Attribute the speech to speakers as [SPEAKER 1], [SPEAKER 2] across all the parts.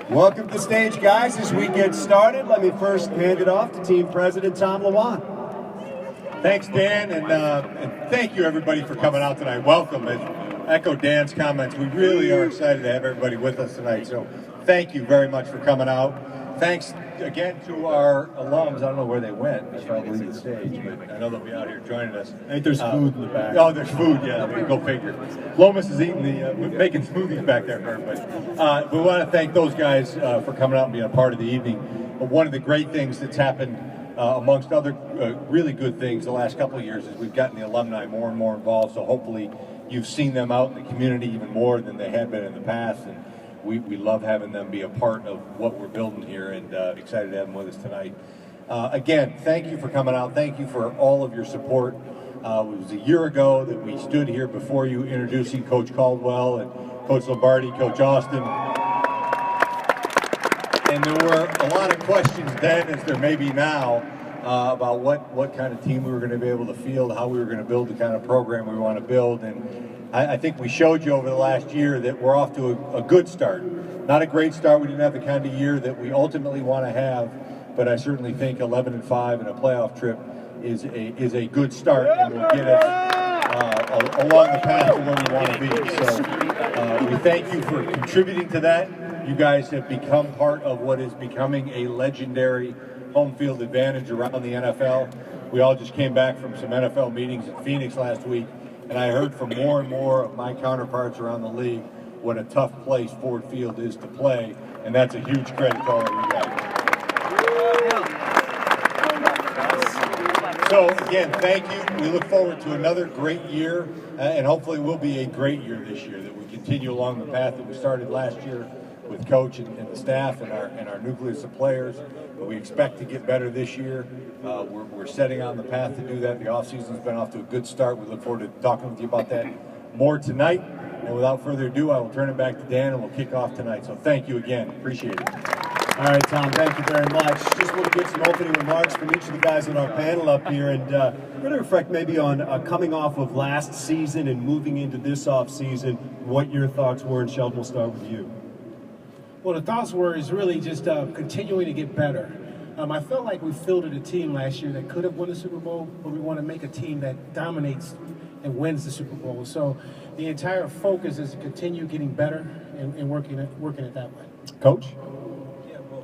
[SPEAKER 1] Welcome to the stage, guys. As we get started, let me first hand it off to Team President Tom Lewan.
[SPEAKER 2] Thanks, Dan, and thank you, everybody, for coming out tonight. Welcome. And echo Dan's comments. We really are excited to have everybody with us tonight, so thank you very much for coming out. Thanks again to our alums. I don't know where they went. They probably leave the stage, but I know they'll be out here joining us.
[SPEAKER 1] I think there's food in the back.
[SPEAKER 2] Oh, there's food, yeah. Go figure. Lomas is eating making smoothies back there for everybody. We want to thank those guys for coming out and being a part of the evening. One of the great things that's happened, amongst other really good things the last couple of years, is we've gotten the alumni more and more involved, so hopefully you've seen them out in the community even more than they had been in the past. And we love having them be a part of what we're building here, and excited to have them with us tonight. Again, thank you for coming out. Thank you for all of your support. It was a year ago that we stood here before you introducing Coach Caldwell and Coach Lombardi, Coach Austin. And there were a lot of questions then, as there may be now, about what kind of team we were going to be able to field, how we were going to build the kind of program we want to build. And I think we showed you over the last year that we're off to a good start. Not a great start. We didn't have the kind of year that we ultimately want to have, but I certainly think 11-5 and a playoff trip is a good start, and will get us along the path to where we want to be. So we thank you for contributing to that. You guys have become part of what is becoming a legendary home field advantage around the NFL. We all just came back from some NFL meetings in Phoenix last week, and I heard from more and more of my counterparts around the league what a tough place Ford Field is to play, and that's a huge credit to all of you guys. So again, thank you. We look forward to another great year, and hopefully will be a great year this year, that we continue along the path that we started last year with Coach and the staff and our nucleus of players. But we expect to get better this year. We're setting on the path to do that. The offseason's been off to a good start. We look forward to talking with you about that more tonight. And without further ado, I will turn it back to Dan, and we'll kick off tonight. So thank you again. Appreciate it.
[SPEAKER 1] All right, Tom, thank you very much. Just want to get some opening remarks from each of the guys on our panel up here, and we're going to reflect maybe on coming off of last season and moving into this offseason, what your thoughts were. And Sheldon, we'll start with you.
[SPEAKER 3] Well, the thoughts were is really just continuing to get better. I felt like we fielded a team last year that could have won the Super Bowl, but we want to make a team that dominates and wins the Super Bowl. So the entire focus is to continue getting better and working it that way.
[SPEAKER 1] Coach?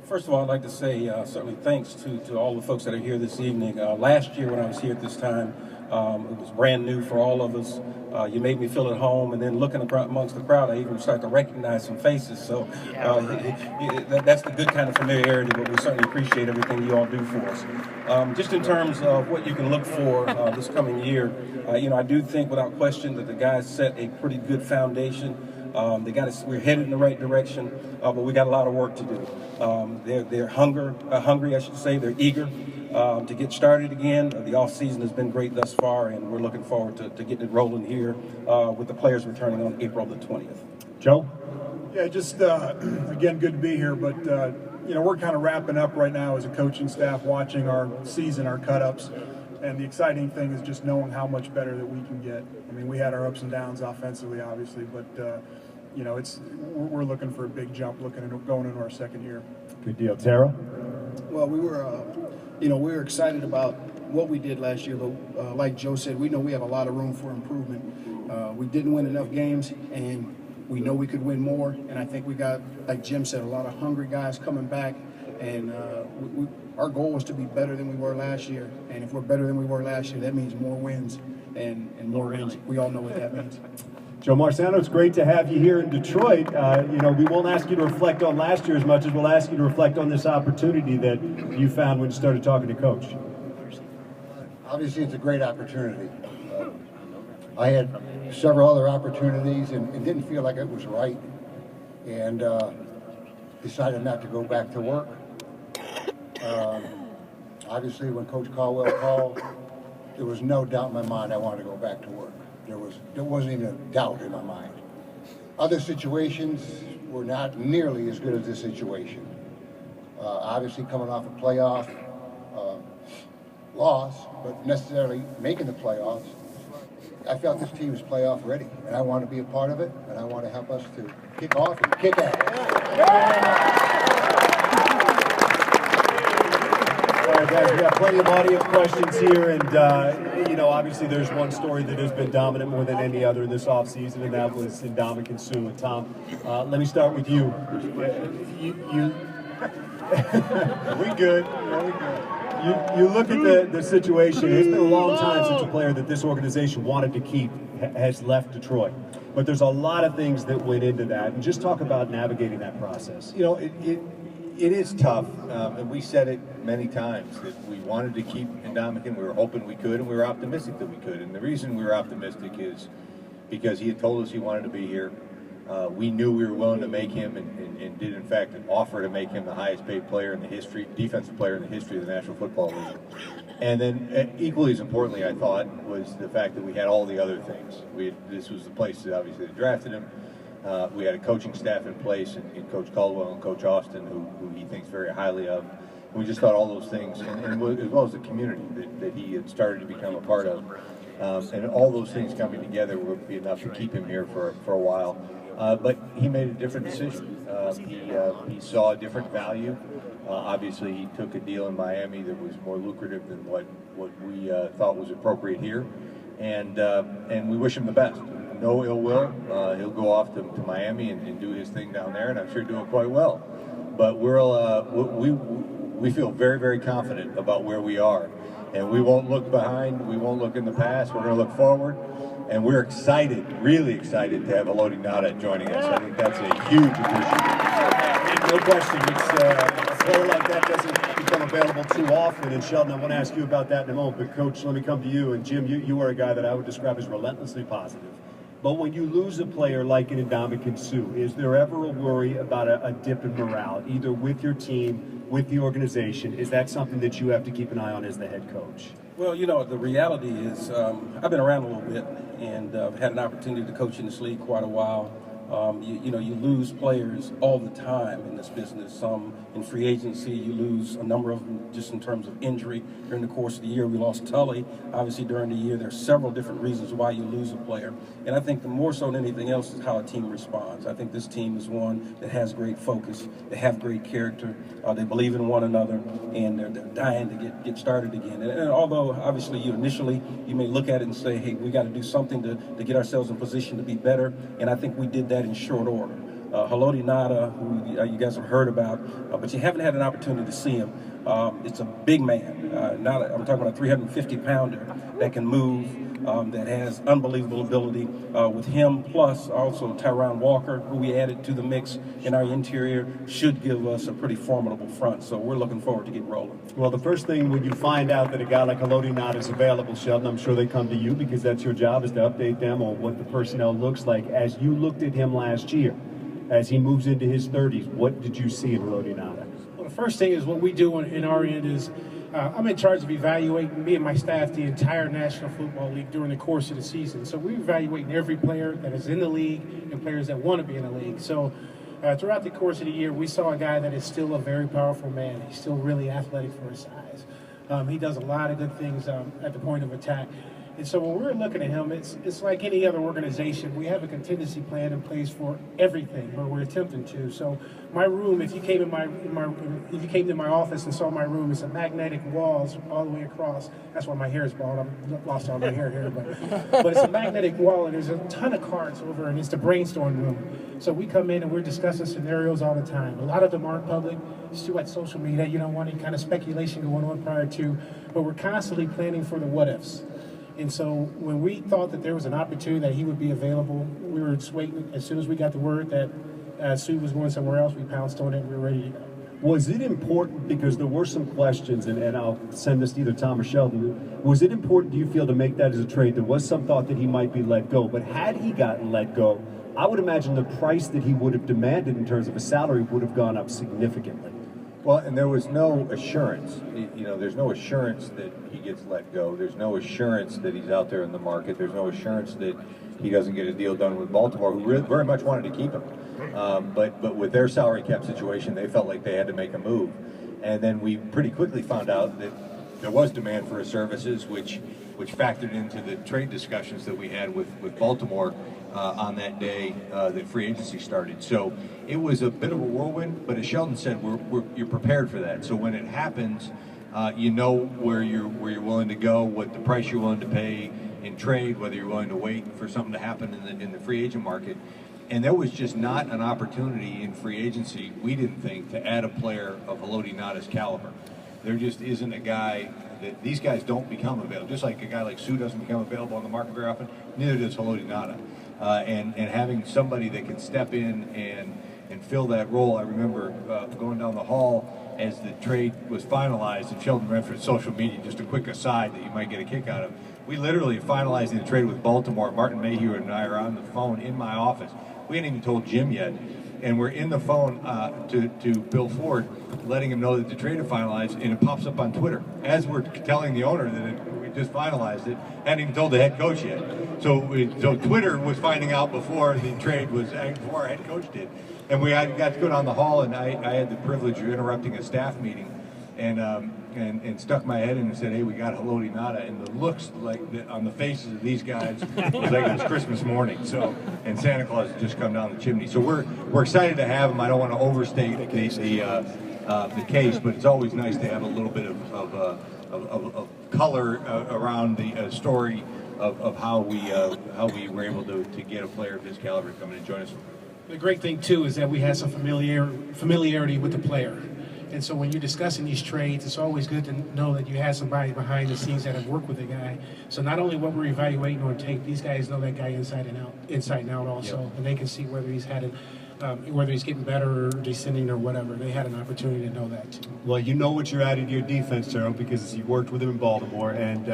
[SPEAKER 4] First of all, I'd like to say certainly thanks to all the folks that are here this evening. Last year when I was here at this time, it was brand new for all of us. You made me feel at home, and then looking amongst the crowd, I even started to recognize some faces. So that's the good kind of familiarity, but we certainly appreciate everything you all do for us. Just in terms of what you can look for this coming year, I do think without question that the guys set a pretty good foundation. We're headed in the right direction, but we got a lot of work to do. They're hungry, I should say. They're eager to get started again. The off season has been great thus far, and we're looking forward to getting it rolling here with the players returning on April the 20th.
[SPEAKER 1] Joe?
[SPEAKER 5] Yeah, just again, good to be here. But we're kind of wrapping up right now as a coaching staff, watching our season, our cut-ups. And the exciting thing is just knowing how much better that we can get. I mean, we had our ups and downs offensively, obviously, but we're looking for a big jump, going into our second year.
[SPEAKER 1] Good deal, Tara.
[SPEAKER 6] Well, we were excited about what we did last year, but like Joe said, we know we have a lot of room for improvement. We didn't win enough games, and we know we could win more. And I think we got, like Jim said, a lot of hungry guys coming back, and our goal was to be better than we were last year. And if we're better than we were last year, that means more wins, and more wins. We all know what that means.
[SPEAKER 1] Joe Marciano, it's great to have you here in Detroit. We won't ask you to reflect on last year as much as we'll ask you to reflect on this opportunity that you found when you started talking to Coach.
[SPEAKER 7] Obviously, it's a great opportunity. I had several other opportunities and didn't feel like it was right, and decided not to go back to work. Obviously, when Coach Caldwell called, there was no doubt in my mind I wanted to go back to work. There wasn't even a doubt in my mind. Other situations were not nearly as good as this situation. Obviously, coming off a playoff loss, but necessarily making the playoffs, I felt this team was playoff ready, and I want to be a part of it, and I want to help us to kick off and kick ass.
[SPEAKER 1] Guys, we got plenty of audience questions here, and you know, obviously there's one story that has been dominant more than any other this offseason, and that was Ndamukong Suh. And Tom, let me start with you.
[SPEAKER 2] We good. Yeah, we good.
[SPEAKER 1] You look at the situation. It's been a long time since a player that this organization wanted to keep has left Detroit. But there's a lot of things that went into that, and just talk about navigating that process.
[SPEAKER 2] You know, it is tough, and we said it many times that we wanted to keep Ndamukong. We were hoping we could, and we were optimistic that we could. And the reason we were optimistic is because he had told us he wanted to be here. We knew we were willing to make him, and did in fact offer to make him the highest paid player in the history, defensive player in the history of the National Football League. And then equally as importantly, I thought, was the fact that we had all the other things. This was the place that obviously drafted him. We had a coaching staff in place in Coach Caldwell and Coach Austin, who he thinks very highly of. And we just thought all those things, and as well as the community that he had started to become a part of. And all those things coming together would be enough to keep him here for a while. But he made a different decision. He saw a different value. Obviously, he took a deal in Miami that was more lucrative than what we thought was appropriate here. And we wish him the best. No ill will. He'll go off to Miami and do his thing down there, and I'm sure do it quite well. But we feel very, very confident about where we are. And we won't look behind. We won't look in the past. We're going to look forward. And we're excited, really excited, to have Haloti Ngata joining us. I think that's a huge addition.
[SPEAKER 1] No question. A player like that doesn't become available too often. And Sheldon, I want to ask you about that in a moment. But Coach, let me come to you. And Jim, you are a guy that I would describe as relentlessly positive. But when you lose a player like an Ndamukong Suh, is there ever a worry about a dip in morale, either with your team, with the organization? Is that something that you have to keep an eye on as the head coach?
[SPEAKER 4] Well, you know, the reality is I've been around a little bit, and had an opportunity to coach in this league quite a while. You know, you lose players all the time in this business. Some in free agency, you lose a number of them just in terms of injury during the course of the year. We lost Tully, obviously, during the year. There are several different reasons why you lose a player. And I think the more so than anything else is how a team responds. I think this team is one that has great focus. They have great character. They believe in one another, and they're dying to get started again. And although, obviously, you may look at it and say, hey, we got to do something to get ourselves in position to be better. And I think we did that in short order. Haloti Ngata, who you guys have heard about, but you haven't had an opportunity to see him. It's a big man. I'm talking about a 350-pounder that can move, that has unbelievable ability. With him, plus also Tyron Walker, who we added to the mix in our interior, should give us a pretty formidable front. So we're looking forward to getting rolling.
[SPEAKER 1] Well, the first thing when you find out that a guy like Haloti Ngata is available, Sheldon, I'm sure they come to you because that's your job, is to update them on what the personnel looks like. As you looked at him last year, as he moves into his 30s, what did you see in Haloti Ngata?
[SPEAKER 3] Well, the first thing is what we do in our end is I'm in charge of evaluating, me and my staff, the entire National Football League during the course of the season. So we're evaluating every player that is in the league and players that want to be in the league. So throughout the course of the year, we saw a guy that is still a very powerful man. He's still really athletic for his size. He does a lot of good things at the point of attack. And so when we're looking at him, it's like any other organization. We have a contingency plan in place for everything, or we're attempting to. So my room, if you came to my office and saw my room, it's a magnetic walls all the way across. That's why my hair is bald. I've lost all my hair here, but it's a magnetic wall, and there's a ton of cards over, and it's the brainstorm room. So we come in and we're discussing scenarios all the time. A lot of them aren't public. It's too much social media. You don't want any kind of speculation going on prior to, but we're constantly planning for the what ifs. And so when we thought that there was an opportunity that he would be available, we were just waiting. As soon as we got the word that Suh was going somewhere else, we pounced on it and we were ready to go.
[SPEAKER 1] Was it important, because there were some questions, and I'll send this to either Tom or Sheldon, was it important, do you feel, to make that as a trade? There was some thought that he might be let go, but had he gotten let go, I would imagine the price that he would have demanded in terms of a salary would have gone up significantly.
[SPEAKER 2] Well, and there was no assurance. You know, there's no assurance that he gets let go. There's no assurance that he's out there in the market. There's no assurance that he doesn't get a deal done with Baltimore, who really, very much wanted to keep him. But with their salary cap situation, they felt like they had to make a move. And then we pretty quickly found out that there was demand for his services, which factored into the trade discussions that we had with Baltimore on that day that free agency started. So it was a bit of a whirlwind, but as Sheldon said, you're prepared for that. So when it happens, you know where you're willing to go, what the price you're willing to pay in trade, whether you're willing to wait for something to happen in the free agent market. And there was just not an opportunity in free agency, we didn't think, to add a player of Haloti Ngata's caliber. There just isn't a guy that these guys don't become available. Just like a guy like Sue doesn't become available on the market very often, neither does Haloti Ngata. And having somebody that can step in and fill that role. I remember going down the hall as the trade was finalized, and Sheldon Renford's social media, just a quick aside that you might get a kick out of. We literally finalizing the trade with Baltimore. Martin Mayhew and I are on the phone in my office. We hadn't even told Jim yet. And we're in the phone to Bill Ford, letting him know that the trade had finalized, and it pops up on Twitter as we're telling the owner that we just finalized it. Hadn't even told the head coach yet. So Twitter was finding out before the trade was, before our head coach did. And we got to go down the hall, and I had the privilege of interrupting a staff meeting, and stuck my head in and said, "Hey, we got Haloti Ngata," and the looks like on the faces of these guys was like it was Christmas morning. So, and Santa Claus had just come down the chimney. So we're excited to have him. I don't want to overstate the case, but it's always nice to have a little bit of color around the story of how we were able to get a player of his caliber to come in and join us.
[SPEAKER 3] The great thing, too, is that we had some familiarity with the player. And so when you're discussing these trades, it's always good to know that you have somebody behind the scenes that have worked with the guy. So not only what we're evaluating on tape, these guys know that guy inside and out also. Yep. And they can see whether he's had it, whether he's getting better or descending or whatever. They had an opportunity to know that, too.
[SPEAKER 1] Well, you know what you're adding to your defense, Terrell, because you worked with him in Baltimore. And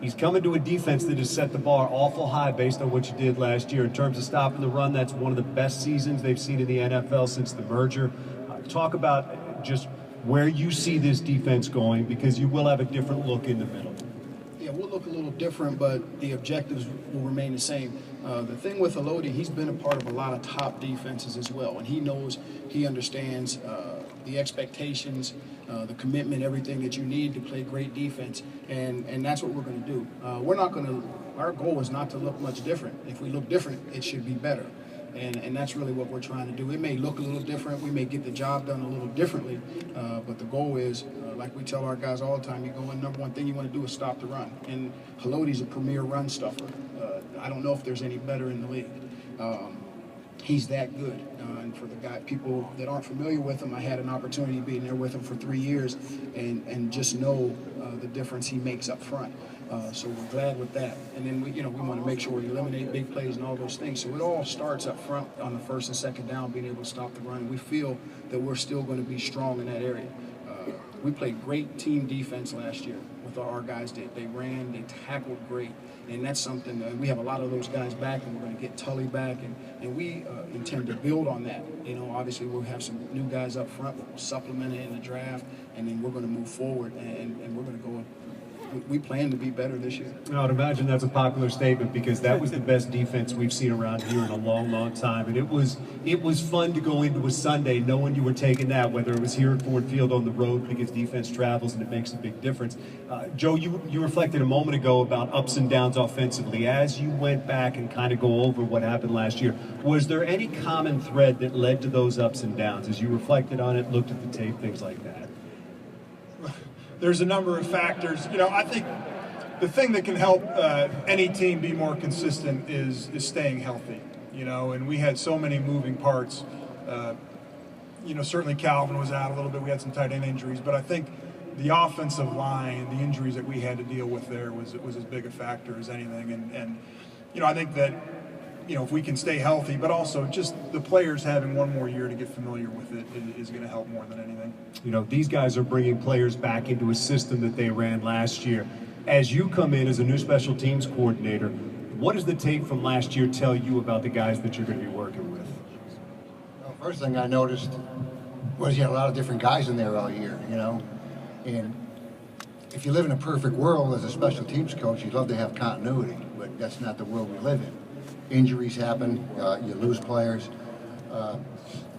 [SPEAKER 1] he's coming to a defense that has set the bar awful high based on what you did last year. In terms of stopping the run, that's one of the best seasons they've seen in the NFL since the merger. Talk about just where you see this defense going, because you will have a different look in the middle.
[SPEAKER 6] Yeah, we'll look a little different, but the objectives will remain the same. The thing with Haloti, he's been a part of a lot of top defenses as well, and he understands the expectations, the commitment, everything that you need to play great defense, and that's what we're going to do. Our goal is not to look much different. If we look different, it should be better. And that's really what we're trying to do. It may look a little different. We may get the job done a little differently. But the goal is, like we tell our guys all the time, you go in, number one thing you want to do is stop the run. And Haloti's a premier run stuffer. I don't know if there's any better in the league. He's that good. And for the people that aren't familiar with him, I had an opportunity being there with him for 3 years and just know the difference he makes up front. So we're glad with that. And then we want to make sure we eliminate big plays and all those things. So it all starts up front on the first and second down, being able to stop the run. We feel that we're still going to be strong in that area. We played great team defense last year with our guys. They ran, they tackled great. And that's something, we have a lot of those guys back, and we're going to get Tully back, and we intend to build on that. Obviously we'll have some new guys up front, we'll supplement it in the draft, and then we're going to move forward, and we're going to go. We plan to be better this year.
[SPEAKER 1] I would imagine that's a popular statement, because that was the best defense we've seen around here in a long, long time. And it was fun to go into a Sunday knowing you were taking that, whether it was here at Ford Field on the road, because defense travels and it makes a big difference. Joe, you reflected a moment ago about ups and downs offensively. As you went back and kind of go over what happened last year, was there any common thread that led to those ups and downs as you reflected on it, looked at the tape, things like that?
[SPEAKER 5] There's a number of factors. I think the thing that can help any team be more consistent is staying healthy. And we had so many moving parts. Certainly Calvin was out a little bit. We had some tight end injuries, but I think the offensive line, the injuries that we had to deal with there was as big a factor as anything. And I think that if we can stay healthy, but also just the players having one more year to get familiar with it is going to help more than anything.
[SPEAKER 1] These guys are bringing players back into a system that they ran last year. As you come in as a new special teams coordinator, what does the tape from last year tell you about the guys that you're going to be working with?
[SPEAKER 7] Well, first thing I noticed was you had a lot of different guys in there all year, and if you live in a perfect world as a special teams coach, you'd love to have continuity, but that's not the world we live in. Injuries happen, you lose players.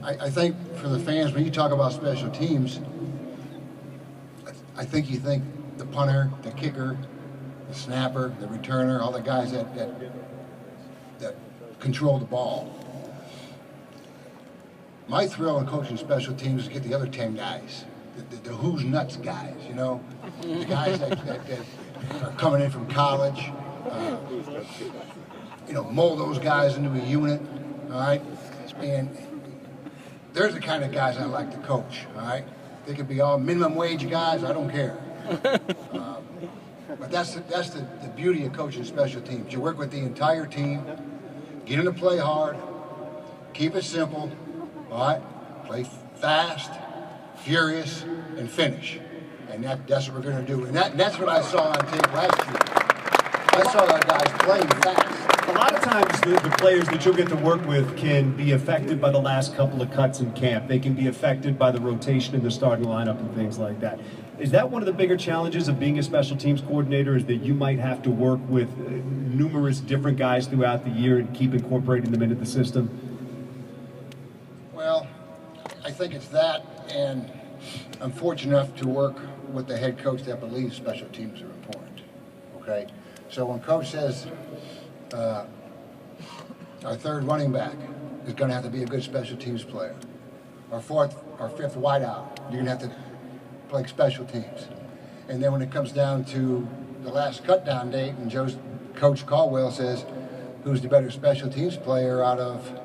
[SPEAKER 7] I think for the fans, when you talk about special teams, I think you think the punter, the kicker, the snapper, the returner, all the guys that control the ball. My thrill in coaching special teams is to get the other 10 guys the who's nuts guys, you know, the guys that are coming in from college, you know, mold those guys into a unit, all right? And there's the kind of guys I like to coach, all right? They could be all minimum wage guys, I don't care. But that's the beauty of coaching special teams. You work with the entire team, get them to play hard, keep it simple, all right? Play fast, furious, and finish. And that's what we're going to do. And that's what I saw on tape last year. I saw our guys playing fast.
[SPEAKER 1] A lot of times the players that you'll get to work with can be affected by the last couple of cuts in camp. They can be affected by the rotation in the starting lineup and things like that. Is that one of the bigger challenges of being a special teams coordinator, is that you might have to work with numerous different guys throughout the year and keep incorporating them into the system?
[SPEAKER 7] Well, I think it's that, and I'm fortunate enough to work with the head coach that believes special teams are important, okay? So when coach says our third running back is going to have to be a good special teams player, our fifth wideout, you're going to have to play special teams. And then when it comes down to the last cut down date and Coach Caldwell says, who's the better special teams player out of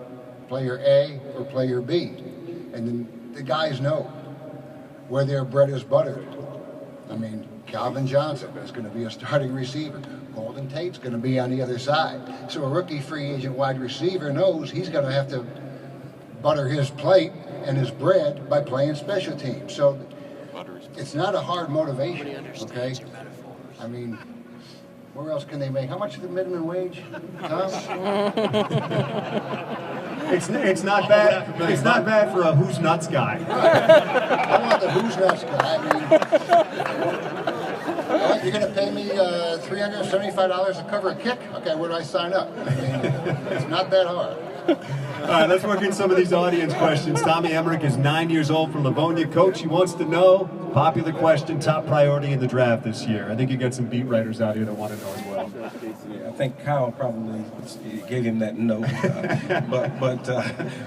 [SPEAKER 7] player A or player B? And then the guys know where their bread is buttered. I mean, Calvin Johnson is going to be a starting receiver. Golden Tate's going to be on the other side. So a rookie free agent wide receiver knows he's going to have to butter his plate and his bread by playing special teams. So it's not a hard motivation, okay? I mean, where else can they make? How much is the minimum wage, Tom?
[SPEAKER 1] It's not bad. It's not bad for a who's nuts guy.
[SPEAKER 7] I want the who's nuts guy. I mean, you're going to pay me $375 to cover a kick? Okay, where do I sign up? I mean, it's not that hard.
[SPEAKER 1] All right, let's work in some of these audience questions. Tommy Emmerich is 9 years old from Livonia. Coach, he wants to know, popular question, top priority in the draft this year. I think you got some beat writers out here that want to know as well.
[SPEAKER 4] Yeah, I think Kyle probably gave him that note.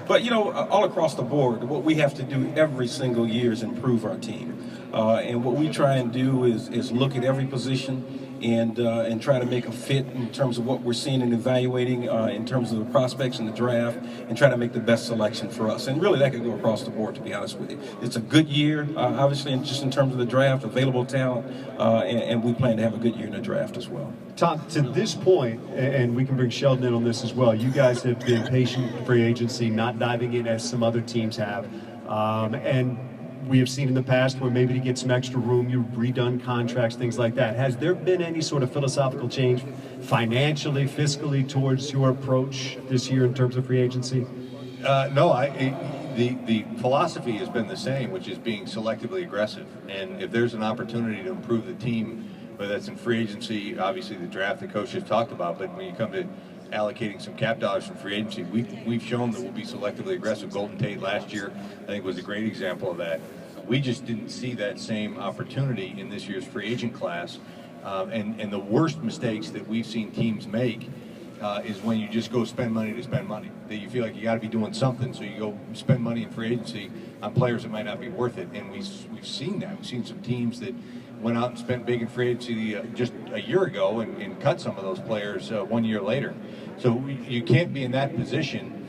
[SPEAKER 4] But you know, all across the board, what we have to do every single year is improve our team. And what we try and do is look at every position and try to make a fit in terms of what we're seeing and evaluating in terms of the prospects in the draft, and try to make the best selection for us. And really, that could go across the board, to be honest with you. It's a good year, obviously, just in terms of the draft, available talent, and we plan to have a good year in the draft as well.
[SPEAKER 1] Tom, to this point, and we can bring Sheldon in on this as well, you guys have been patient with free agency, not diving in as some other teams have. And we have seen in the past where maybe to get some extra room, you've redone contracts, things like that. Has there been any sort of philosophical change financially, fiscally, towards your approach this year in terms of free agency?
[SPEAKER 2] No, the philosophy has been the same, which is being selectively aggressive. And if there's an opportunity to improve the team, whether that's in free agency, obviously the draft the coach has talked about, but when you come to allocating some cap dollars from free agency, we've shown that we'll be selectively aggressive. Golden Tate last year, I think, was a great example of that. We just didn't see that same opportunity in this year's free agent class. And the worst mistakes that we've seen teams make is when you just go spend money to spend money. That you feel like you got to be doing something, so you go spend money in free agency on players that might not be worth it. And we've seen that. We've seen some teams that went out and spent big in free agency just a year ago and cut some of those players 1 year later. So you can't be in that position.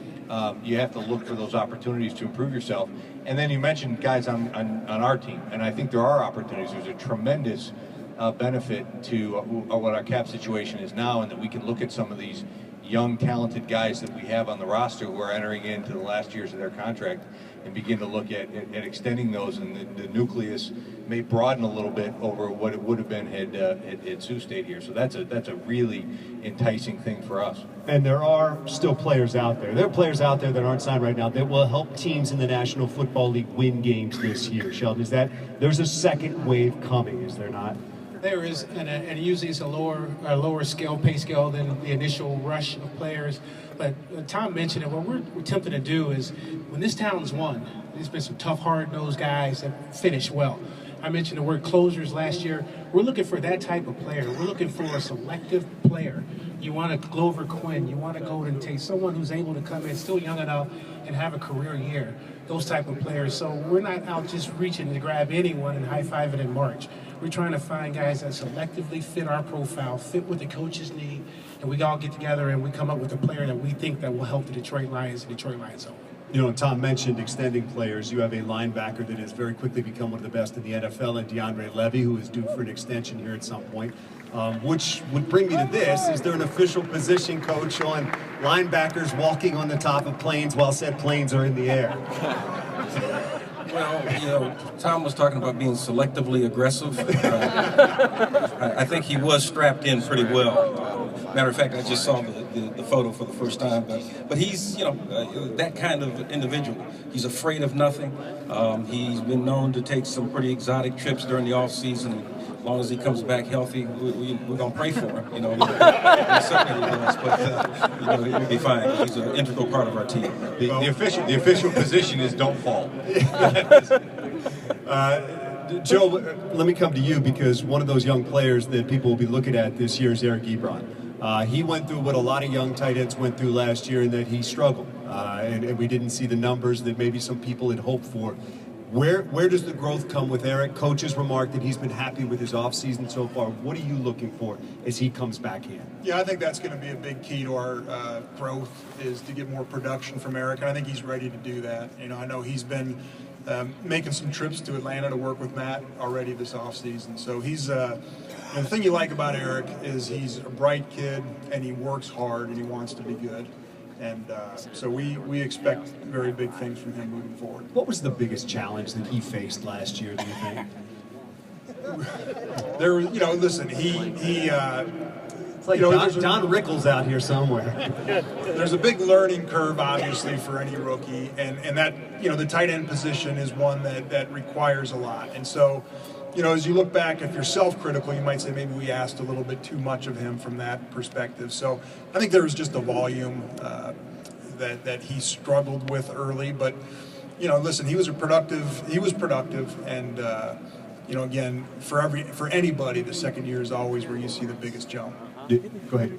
[SPEAKER 2] You have to look for those opportunities to improve yourself. And then you mentioned guys on our team, and I think there are opportunities. There's a tremendous benefit to what our cap situation is now, and that we can look at some of these young, talented guys that we have on the roster who are entering into the last years of their contract, and begin to look at extending those, and the nucleus may broaden a little bit over what it would have been had Sioux stayed here. So that's a really enticing thing for us.
[SPEAKER 1] And there are still players out there. There are players out there that aren't signed right now that will help teams in the National Football League win games this year. Sheldon, is that there's a second wave coming, is there not?
[SPEAKER 3] There is, and usually it's a lower scale, pay scale than the initial rush of players. But Tom mentioned it. What we're attempting to do is, when this town's won, there's been some tough, hard-nosed guys that finish well. I mentioned the word closers last year. We're looking for that type of player. We're looking for a selective player. You want a Glover Quinn. You want a Golden Tate, someone who's able to come in, still young enough, and have a career year. those type of players. So we're not out just reaching to grab anyone and high-fiving in March. We're trying to find guys that selectively fit our profile, fit what the coaches need, and we all get together and we come up with a player that we think that will help the Detroit Lions and Detroit Lions own.
[SPEAKER 1] You know, Tom mentioned extending players. You have a linebacker that has very quickly become one of the best in the NFL, and DeAndre Levy, who is due for an extension here at some point. Which would bring me to this. Is there an official position, Coach, on linebackers walking on the top of planes while said planes are in the air?
[SPEAKER 4] Well, you know, Tom was talking about being selectively aggressive. I think he was strapped in pretty well. Matter of fact, I just saw the photo for the first time. But he's, you know, that kind of individual. He's afraid of nothing. He's been known to take some pretty exotic trips during the off season. As long as he comes back healthy, we're going to pray for him. You know, certainly he does, but you know, he'll be fine. He's an integral part of our team.
[SPEAKER 2] The official position is don't fall.
[SPEAKER 1] Joe, let me come to you, because one of those young players that people will be looking at this year is Eric Ebron. He went through what a lot of young tight ends went through last year, in that he struggled, and we didn't see the numbers that maybe some people had hoped for. Where does the growth come with Eric? Coach has remarked that he's been happy with his offseason so far. What are you looking for as he comes back in?
[SPEAKER 5] Yeah, I think that's going to be a big key to our growth, is to get more production from Eric, and I think he's ready to do that. You know, I know he's been making some trips to Atlanta to work with Matt already this offseason. So he's the thing you like about Eric is he's a bright kid, and he works hard, and he wants to be good. And so we expect very big things from him moving forward.
[SPEAKER 1] What was the biggest challenge that he faced last year, do you think?
[SPEAKER 5] There, you know, listen, he
[SPEAKER 1] It's like,
[SPEAKER 5] you know,
[SPEAKER 1] Don Rickles out here somewhere.
[SPEAKER 5] There's a big learning curve, obviously, for any rookie, and that, you know, the tight end position is one that requires a lot. And so, you know, as you look back, if you're self-critical, you might say maybe we asked a little bit too much of him from that perspective. So I think there was just a volume that he struggled with early. But, you know, listen, he was productive, and you know, again, for anybody, the second year is always where you see the biggest jump.
[SPEAKER 1] Go ahead.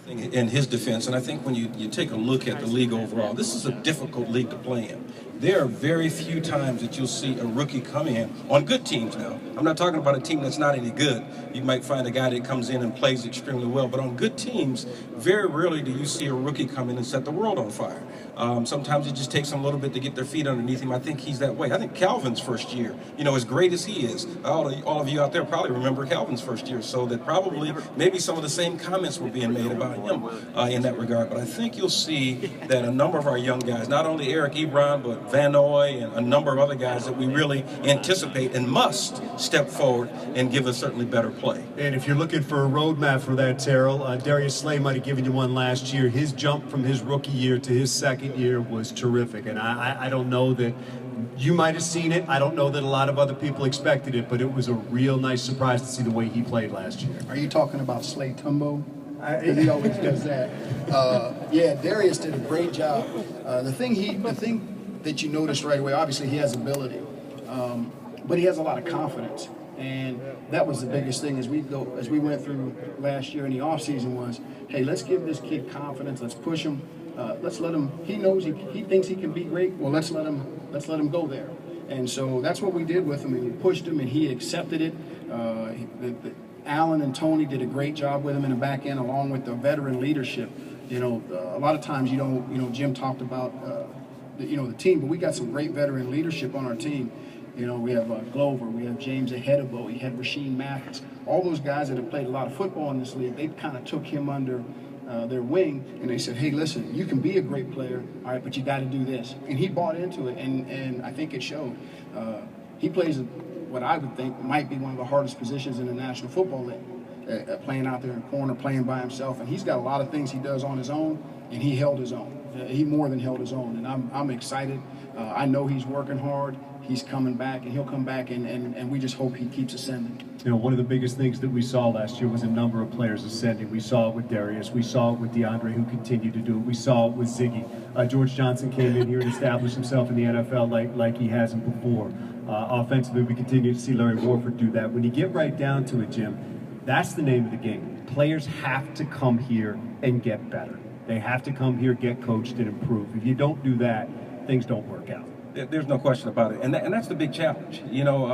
[SPEAKER 4] In his defense, and I think when you take a look at the league overall, this is a difficult league to play in. There are very few times that you'll see a rookie come in on good teams now. I'm not talking about a team that's not any good. You might find a guy that comes in and plays extremely well, but on good teams, very rarely do you see a rookie come in and set the world on fire. Sometimes it just takes them a little bit to get their feet underneath him. I think he's that way. I think Calvin's first year, you know, as great as he is, all of you out there probably remember Calvin's first year, so that probably maybe some of the same comments were being made about him in that regard. But I think you'll see that a number of our young guys, not only Eric Ebron, but Van Noy and a number of other guys that we really anticipate and must step forward and give a certainly better play.
[SPEAKER 1] And if you're looking for a roadmap for that, Terrell, Darius Slay might have given you one last year. His jump from his rookie year to his second year was terrific. And I don't know that you might have seen it. I don't know that a lot of other people expected it, but it was a real nice surprise to see the way he played last year.
[SPEAKER 6] Are you talking about Slay Tumbo? He always does that. Yeah, Darius did a great job. The thing that you noticed right away, obviously he has ability, but he has a lot of confidence, and that was the biggest thing as we went through last year in the offseason was, hey, let's give this kid confidence, let's push him, let's let him. He knows he thinks he can be great. Well, let's let him go there, and so that's what we did with him, and we pushed him, and he accepted it. Allen and Tony did a great job with him in the back end, along with the veteran leadership. You know, a lot of times Jim talked about the team, but we got some great veteran leadership on our team. You know, we have Glover, we have James Ahedebo, we had Rasheed Mathis. All those guys that have played a lot of football in this league, they kind of took him under their wing, and they said, hey, listen, you can be a great player, all right, but you got to do this. And he bought into it, and I think it showed. He plays what I would think might be one of the hardest positions in the National Football League, playing out there in corner, playing by himself, and he's got a lot of things he does on his own, and he held his own. He more than held his own, and I'm excited. I know he's working hard. He's coming back, and he'll come back, and we just hope he keeps ascending.
[SPEAKER 1] You know, one of the biggest things that we saw last year was a number of players ascending. We saw it with Darius. We saw it with DeAndre, who continued to do it. We saw it with Ziggy. George Johnson came in here and established himself in the NFL like he hasn't before. Offensively, we continue to see Larry Warford do that. When you get right down to it, Jim, that's the name of the game. Players have to come here and get better. They have to come here, get coached, and improve. If you don't do that, things don't work out.
[SPEAKER 4] There's no question about it, and that's the big challenge. You know,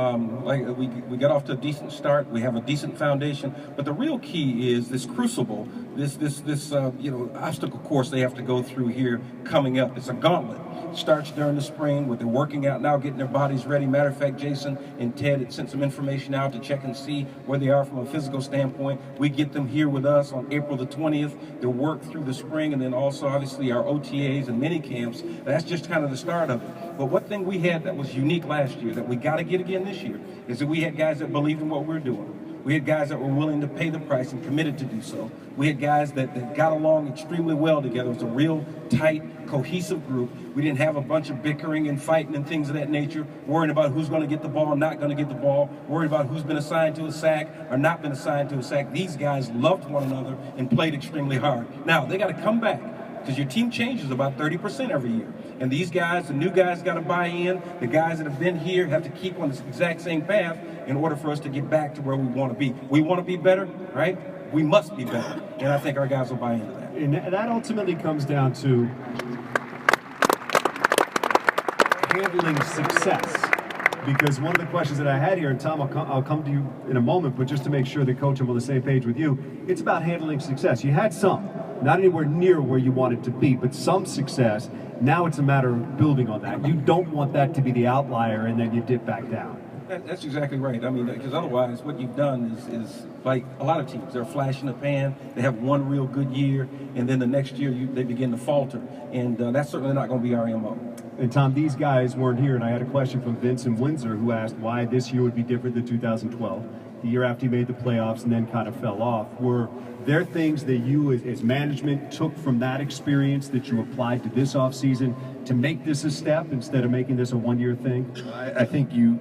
[SPEAKER 4] like we got off to a decent start. We have a decent foundation, but the real key is this crucible, this obstacle course they have to go through here coming up. It's a gauntlet. It starts during the spring, where they're working out now, getting their bodies ready. Matter of fact, Jason and Ted had sent some information out to check and see where they are from a physical standpoint. We get them here with us on April the 20th. They'll work through the spring, and then also obviously our OTAs and mini camps. That's just kind of the start of it. But one thing we had that was unique last year that we got to get again this year is that we had guys that believed in what we're doing. We had guys that were willing to pay the price and committed to do so. We had guys that got along extremely well together. It was a real tight, cohesive group. We didn't have a bunch of bickering and fighting and things of that nature, worrying about who's going to get the ball, not going to get the ball, worried about who's been assigned to a sack or not been assigned to a sack. These guys loved one another and played extremely hard. Now, they got to come back, because your team changes about 30% every year. And these guys, the new guys, got to buy in. The guys that have been here have to keep on the exact same path in order for us to get back to where we want to be. We want to be better, right? We must be better. And I think our guys will buy into that.
[SPEAKER 1] And that ultimately comes down to handling success. Because one of the questions that I had here, and Tom, I'll come to you in a moment, but just to make sure that, Coach, I'm on the same page with you, it's about handling success. You had some, not anywhere near where you wanted to be, but some success. Now it's a matter of building on that. You don't want that to be the outlier and then you dip back down.
[SPEAKER 4] That's exactly right. I mean, because otherwise what you've done is like a lot of teams. They're a flash in the pan. They have one real good year, and then the next year they begin to falter. And that's certainly not going to be our MO.
[SPEAKER 1] And Tom, these guys weren't here, and I had a question from Vincent Windsor, who asked why this year would be different than 2012, the year after he made the playoffs and then kind of fell off. Were there things that you as management took from that experience that you applied to this offseason to make this a step instead of making this a one-year thing?
[SPEAKER 2] I think you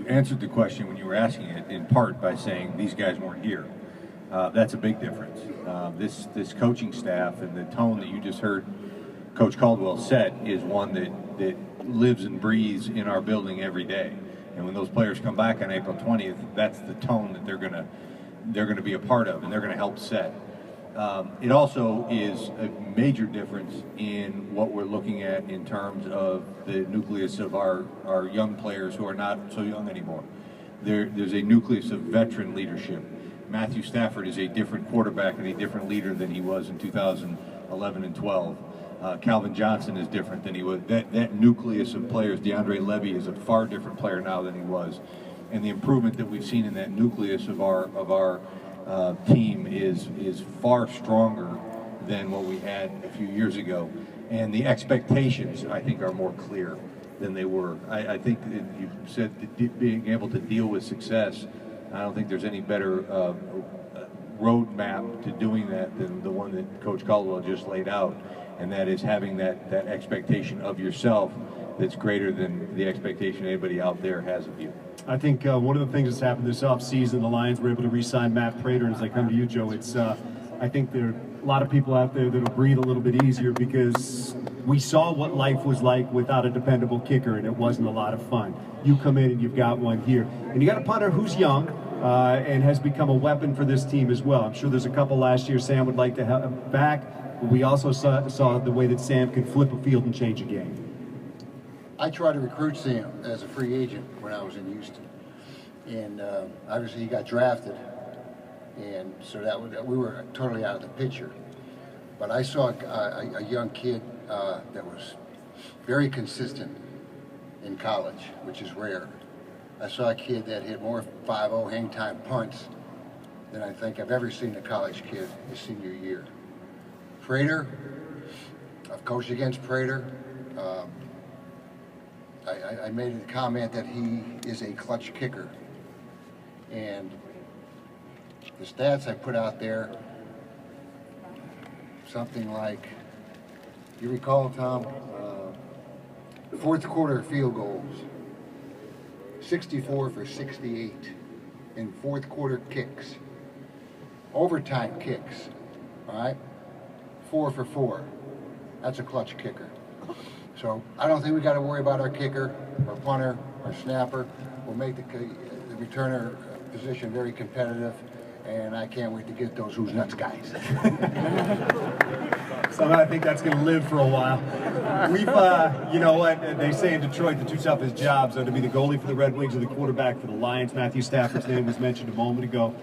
[SPEAKER 2] answered the question when you were asking it in part by saying these guys weren't here. That's a big difference. This coaching staff and the tone that you just heard Coach Caldwell set is one that lives and breathes in our building every day. And when those players come back on April 20th, that's the tone that they're gonna be a part of, and they're gonna help set. It also is a major difference in what we're looking at in terms of the nucleus of our young players who are not so young anymore. There's a nucleus of veteran leadership. Matthew Stafford is a different quarterback and a different leader than he was in 2011 and 12. Calvin Johnson is different than he was. That nucleus of players, DeAndre Levy is a far different player now than he was. And the improvement that we've seen in that nucleus of our team is far stronger than what we had a few years ago. And the expectations, I think, are more clear than they were. I think you said being able to deal with success. I don't think there's any better roadmap to doing that than the one that Coach Caldwell just laid out. And that is having that expectation of yourself that's greater than the expectation anybody out there has of you.
[SPEAKER 1] I think one of the things that's happened this offseason, the Lions were able to re-sign Matt Prater, and as I come to you, Joe, it's I think there are a lot of people out there that'll breathe a little bit easier because we saw what life was like without a dependable kicker, and it wasn't a lot of fun. You come in and you've got one here, and you got a punter who's young and has become a weapon for this team as well. I'm sure there's a couple last year Sam would like to have back. We also saw the way that Sam can flip a field and change a game.
[SPEAKER 7] I tried to recruit Sam as a free agent when I was in Houston, and obviously he got drafted, and so we were totally out of the picture. But I saw a young kid that was very consistent in college, which is rare. I saw a kid that hit more 5-0 hang time punts than I think I've ever seen a college kid his senior year. Prater, I've coached against Prater. I made a comment that he is a clutch kicker. And the stats I put out there, something like, you recall, Tom, fourth quarter field goals, 64 for 68 in fourth quarter kicks. Overtime kicks, all right? 4 for 4. That's a clutch kicker. So I don't think we got to worry about our kicker, our punter, our snapper. We'll make the returner position very competitive, and I can't wait to get those who's nuts guys.
[SPEAKER 1] Somehow I think that's going to live for a while. We've, you know what, they say in Detroit the two toughest jobs are to be the goalie for the Red Wings or the quarterback for the Lions. Matthew Stafford's name was mentioned a moment ago.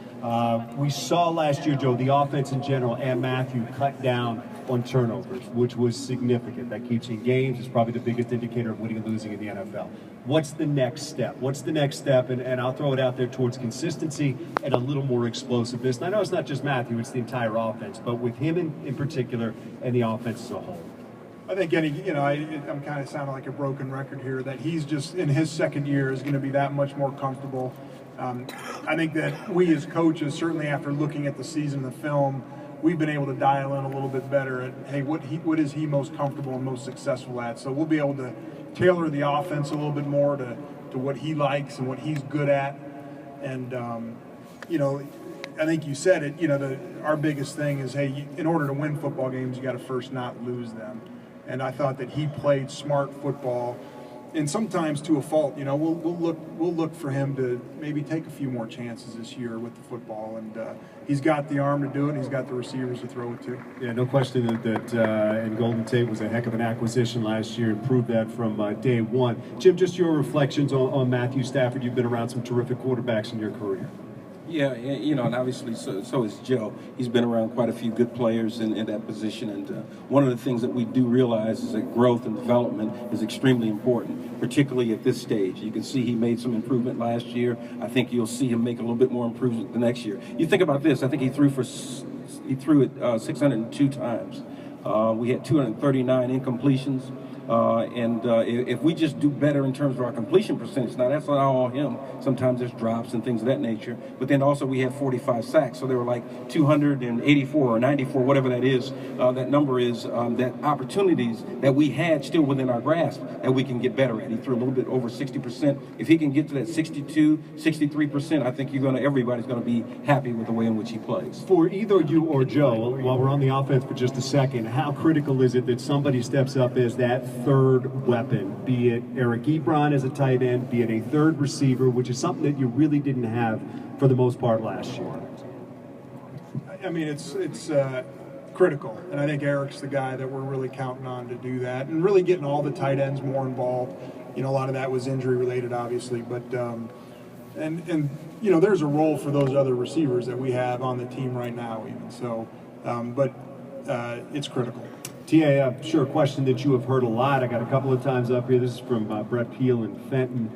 [SPEAKER 1] We saw last year, Joe, the offense in general and Matthew cut down on turnovers, which was significant. That keeps you in games. It's probably the biggest indicator of winning and losing in the NFL. What's the next step? What's the next step? And I'll throw it out there towards consistency and a little more explosiveness. And I know it's not just Matthew, it's the entire offense, but with him in particular and the offense as a whole.
[SPEAKER 5] I think I'm kind of sounding like a broken record here, that he's just in his second year is going to be that much more comfortable. I think that we as coaches, certainly after looking at the season, the film, we've been able to dial in a little bit better at, hey, what is he most comfortable and most successful at? So we'll be able to tailor the offense a little bit more to what he likes and what he's good at. And, I think you said it, our biggest thing is, hey, in order to win football games, you got to first not lose them. And I thought that he played smart football, and sometimes to a fault. We'll look for him to maybe take a few more chances this year with the football, and he's got the arm to do it. He's got the receivers to throw it to.
[SPEAKER 1] Yeah, no question that and Golden Tate was a heck of an acquisition last year, and proved that from day one. Jim, just your reflections on Matthew Stafford. You've been around some terrific quarterbacks in your career.
[SPEAKER 4] Yeah, and obviously so is Joe. He's been around quite a few good players in that position, and one of the things that we do realize is that growth and development is extremely important, particularly at this stage. You can see he made some improvement last year. I think you'll see him make a little bit more improvement the next year. You think about this, I think he threw it 602 times. We had 239 incompletions. If we just do better in terms of our completion percentage, now that's not all him. Sometimes there's drops and things of that nature. But then also we had 45 sacks, so there were like 284 or 94, whatever that is. That number is that opportunities that we had still within our grasp that we can get better at. He threw a little bit over 60%. If he can get to that 62, 63%, I think everybody's going to be happy with the way in which he plays.
[SPEAKER 1] For either you or Joe, while we're on the offense for just a second, how critical is it that somebody steps up as that third weapon, be it Eric Ebron as a tight end, be it a third receiver, which is something that you really didn't have for the most part last year?
[SPEAKER 5] I mean, it's critical, and I think Eric's the guy that we're really counting on to do that, and really getting all the tight ends more involved. A lot of that was injury related, obviously, but there's a role for those other receivers that we have on the team right now, even so. It's critical.
[SPEAKER 1] T.A., I'm sure a question that you have heard a lot. I got a couple of times up here. This is from Brett Peel in Fenton.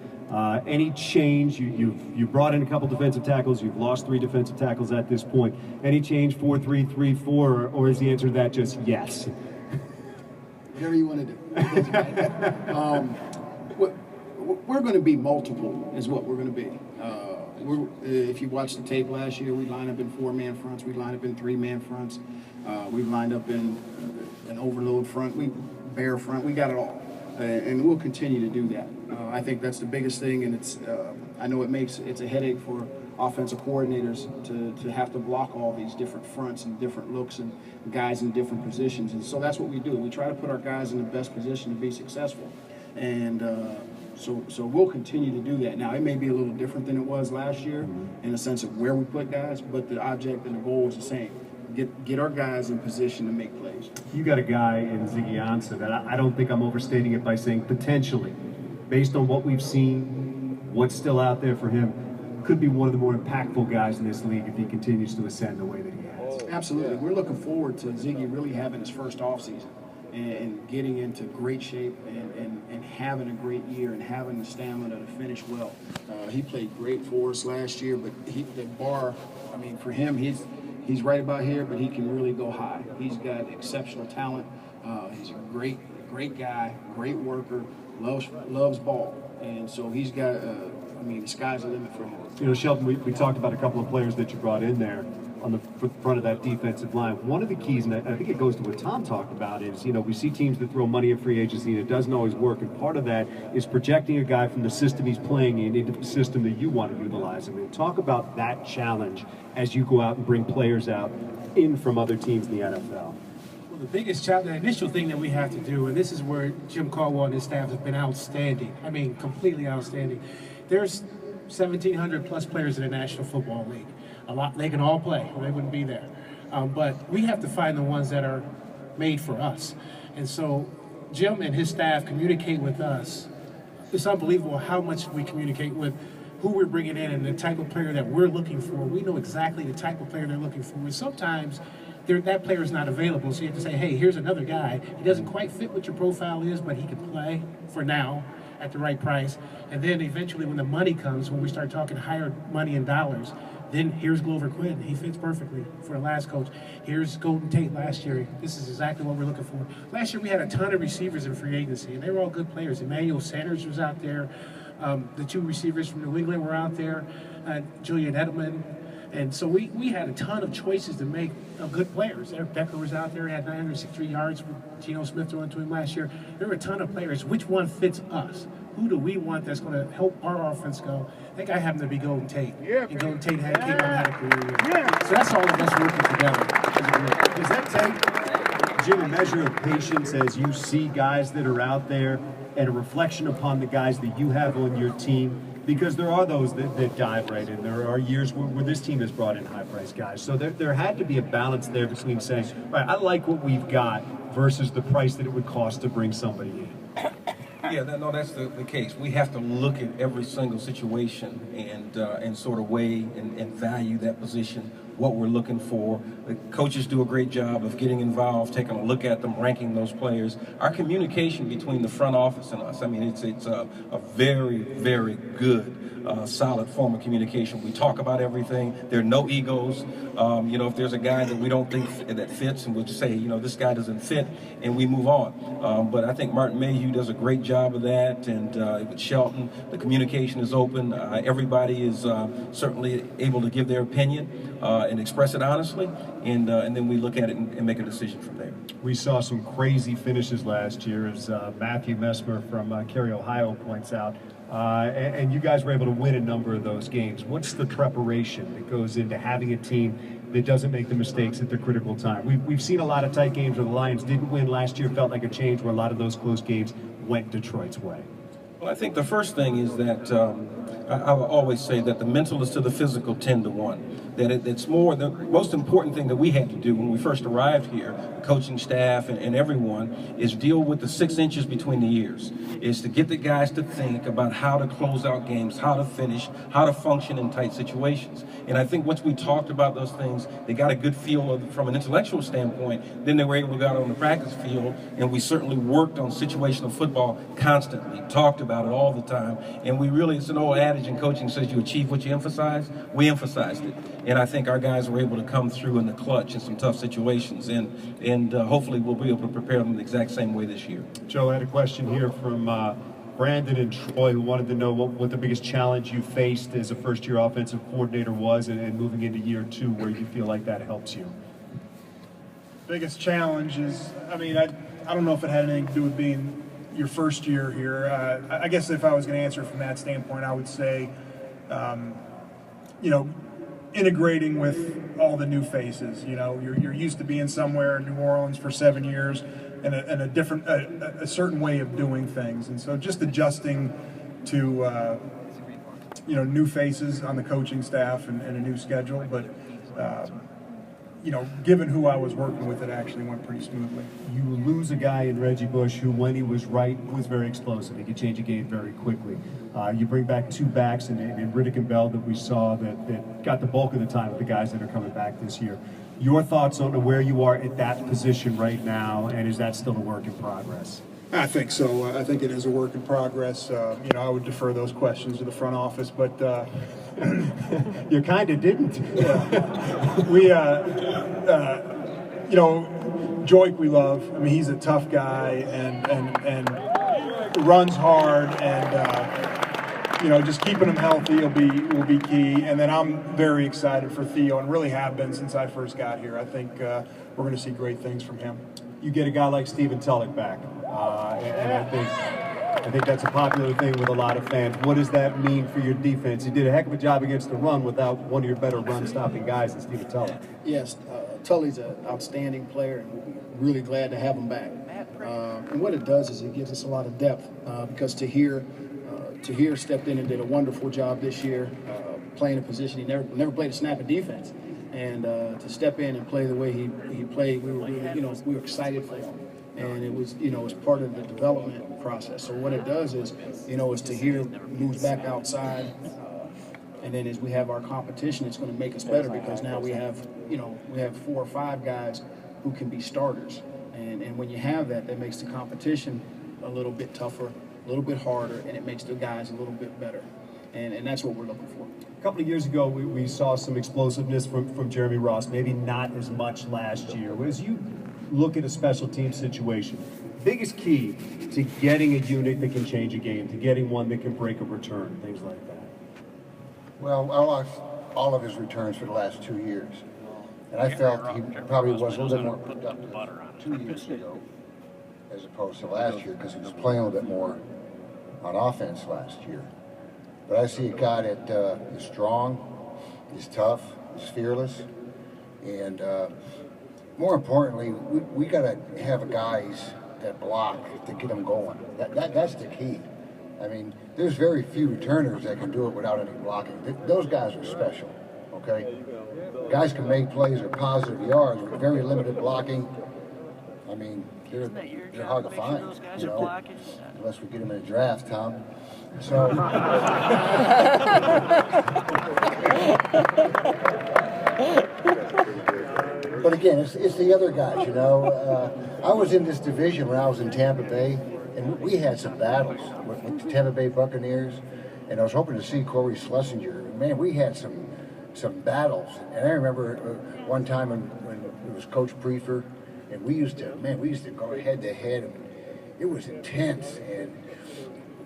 [SPEAKER 1] Any change? You've brought in a couple defensive tackles. You've lost 3 defensive tackles at this point. Any change 4-3-3-4, or is the answer to that just yes?
[SPEAKER 6] Whatever you want to do. We're going to be multiple, is what we're going to be. If you watch the tape last year, we lined up in 4-man fronts. We lined up in 3-man fronts. We've lined up in an overload front. Bear front. We got it all, and we'll continue to do that. I think that's the biggest thing, and it's. I know it's a headache for offensive coordinators to have to block all these different fronts and different looks and guys in different positions, and so that's what we do. We try to put our guys in the best position to be successful, and. So we'll continue to do that. Now, it may be a little different than it was last year in the sense of where we put guys, but the object and the goal is the same. Get our guys in position to make plays.
[SPEAKER 1] You got a guy in Ziggy Ansah that I don't think I'm overstating it by saying potentially, based on what we've seen, what's still out there for him, could be one of the more impactful guys in this league if he continues to ascend the way that he has.
[SPEAKER 6] Absolutely. We're looking forward to Ziggy really having his first offseason. And getting into great shape and having a great year and having the stamina to finish well. He played great for us last year, but the bar, I mean, for him, he's right about here, but he can really go high. He's got exceptional talent. He's a great guy, great worker, loves ball. And so he's got, the sky's the limit for him.
[SPEAKER 1] Shelton, we talked about a couple of players that you brought in there on the front of that defensive line. One of the keys, and I think it goes to what Tom talked about, is, we see teams that throw money at free agency, and it doesn't always work. And part of that is projecting a guy from the system he's playing in into the system that you want to utilize him in. Talk about that challenge as you go out and bring players out in from other teams in the NFL.
[SPEAKER 3] Well, the biggest challenge, the initial thing that we have to do, and this is where Jim Caldwell and his staff have been outstanding. I mean, completely outstanding. There's 1,700 plus players in the National Football League. A lot, they can all play, or they wouldn't be there. But we have to find the ones that are made for us. And so Jim and his staff communicate with us. It's unbelievable how much we communicate with who we're bringing in and the type of player that we're looking for. We know exactly the type of player they're looking for. And sometimes that player is not available, so you have to say, hey, here's another guy. He doesn't quite fit what your profile is, but he can play for now at the right price. And then eventually when the money comes, when we start talking higher money in dollars, then here's Glover Quinn. He fits perfectly for the last coach. Here's Golden Tate last year. This is exactly what we're looking for. Last year we had a ton of receivers in free agency, and they were all good players. Emmanuel Sanders was out there. The two receivers from New England were out there. Julian Edelman. And so we had a ton of choices to make of good players. Eric Decker was out there, had 963 yards with Geno Smith throwing to him last year. There were a ton of players. Which one fits us? Who do we want that's going to help our offense go? That guy happened to be Golden Tate. Yeah, and Golden Tate came on and had a career year. Yeah. So that's all of us working together.
[SPEAKER 1] Does that take, Jim, a measure of patience as you see guys that are out there and a reflection upon the guys that you have on your team? Because there are those that dive right in. There are years where this team has brought in high-priced guys. So there had to be a balance there between saying, all right, I like what we've got versus the price that it would cost to bring somebody in.
[SPEAKER 4] Yeah, that's the case. We have to look at every single situation and sort of weigh and value that position, what we're looking for. The coaches do a great job of getting involved, taking a look at them, ranking those players. Our communication between the front office and us, I mean, it's a very, very good, solid form of communication. We talk about everything. There are no egos. If there's a guy that we don't think that fits, and we'll just say, this guy doesn't fit, and we move on. But I think Martin Mayhew does a great job of that, and with Shelton, the communication is open. Everybody is certainly able to give their opinion and express it honestly, and then we look at it and make a decision from there.
[SPEAKER 1] We saw some crazy finishes last year, as Matthew Messmer from Cary, Ohio points out. And you guys were able to win a number of those games. What's the preparation that goes into having a team that doesn't make the mistakes at the critical time? We've seen a lot of tight games where the Lions didn't win last year. Felt like a change where a lot of those close games went Detroit's way.
[SPEAKER 4] Well, I think the first thing is that I will always say that the mental is to the physical 10 to 1. That it's more, the most important thing that we had to do when we first arrived here, the coaching staff and everyone, is deal with the 6 inches between the ears. Is to get the guys to think about how to close out games, how to finish, how to function in tight situations. And I think once we talked about those things, they got a good feel of, from an intellectual standpoint, then they were able to go out on the practice field, and we certainly worked on situational football constantly, talked about it all the time, and we really, it's an old adage in coaching says you achieve what you emphasize. We emphasized it. And I think our guys were able to come through in the clutch in some tough situations, and hopefully we'll be able to prepare them the exact same way this year.
[SPEAKER 1] Joe, I had a question here from Brandon and Troy, who wanted to know what the biggest challenge you faced as a first-year offensive coordinator was, and moving into year 2, where you feel like that helps you.
[SPEAKER 5] Biggest challenge is, I don't know if it had anything to do with being your first year here. I guess if I was going to answer from that standpoint, I would say, integrating with all the new faces. You're used to being somewhere in New Orleans for 7 years and a different, a certain way of doing things. And so just adjusting to, new faces on the coaching staff and a new schedule. But, given who I was working with, it actually went pretty smoothly.
[SPEAKER 1] You lose a guy in Reggie Bush who, when he was right, was very explosive. He could change a game very quickly. You bring back 2 backs in Riddick and Bell that we saw that got the bulk of the time with the guys that are coming back this year. Your thoughts on where you are at that position right now, and is that still a work in progress?
[SPEAKER 5] I think so. I think it is a work in progress. I would defer those questions to the front office, but
[SPEAKER 1] you kind of didn't.
[SPEAKER 5] Yeah. We, Joik we love. He's a tough guy and runs hard, and just keeping him healthy will be key. And then I'm very excited for Theo, and really have been since I first got here. I think we're going to see great things from him.
[SPEAKER 1] You get a guy like Stephen Tulloch back, and I think that's a popular thing with a lot of fans. What does that mean for your defense? You did a heck of a job against the run without one of your better run-stopping guys than Stephen Tulloch.
[SPEAKER 6] Yes, Tully's an outstanding player, and we're really glad to have him back. And what it does is it gives us a lot of depth, because Tahir stepped in and did a wonderful job this year, playing a position he never played a snap of defense. and to step in and play the way he played, we were really, we were excited for him. And it was, it was part of the development process. So what it does is, is to hear moves back outside, and then as we have our competition, it's going to make us better because now we have, we have 4 or 5 guys who can be starters. And when you have that, that makes the competition a little bit tougher, a little bit harder, and it makes the guys a little bit better. And that's what we're looking for.
[SPEAKER 1] A couple of years ago, we saw some explosiveness from Jeremy Ross, maybe not as much last year. As you look at a special team situation, biggest key to getting a unit that can change a game, to getting one that can break a return, things like that?
[SPEAKER 7] Well, I watched all of his returns for the last 2 years, and I felt he probably was a little bit more productive 2 years ago as opposed to last year because he was playing a little bit more on offense last year. But I see a guy that is strong, is tough, is fearless, and more importantly, we got to have guys that block to get them going. That's the key. I mean, there's very few returners that can do it without any blocking. Those guys are special, okay? Guys can make plays or positive yards with very limited blocking. I mean, they're hard to find, unless we get them in a draft, Tom. So, but again, it's the other guys, I was in this division when I was in Tampa Bay, and we had some battles with the Tampa Bay Buccaneers, and I was hoping to see Corey Schlesinger. Man, we had some battles, and I remember one time when it was Coach Prefer, and we used to go head to head, and it was intense, and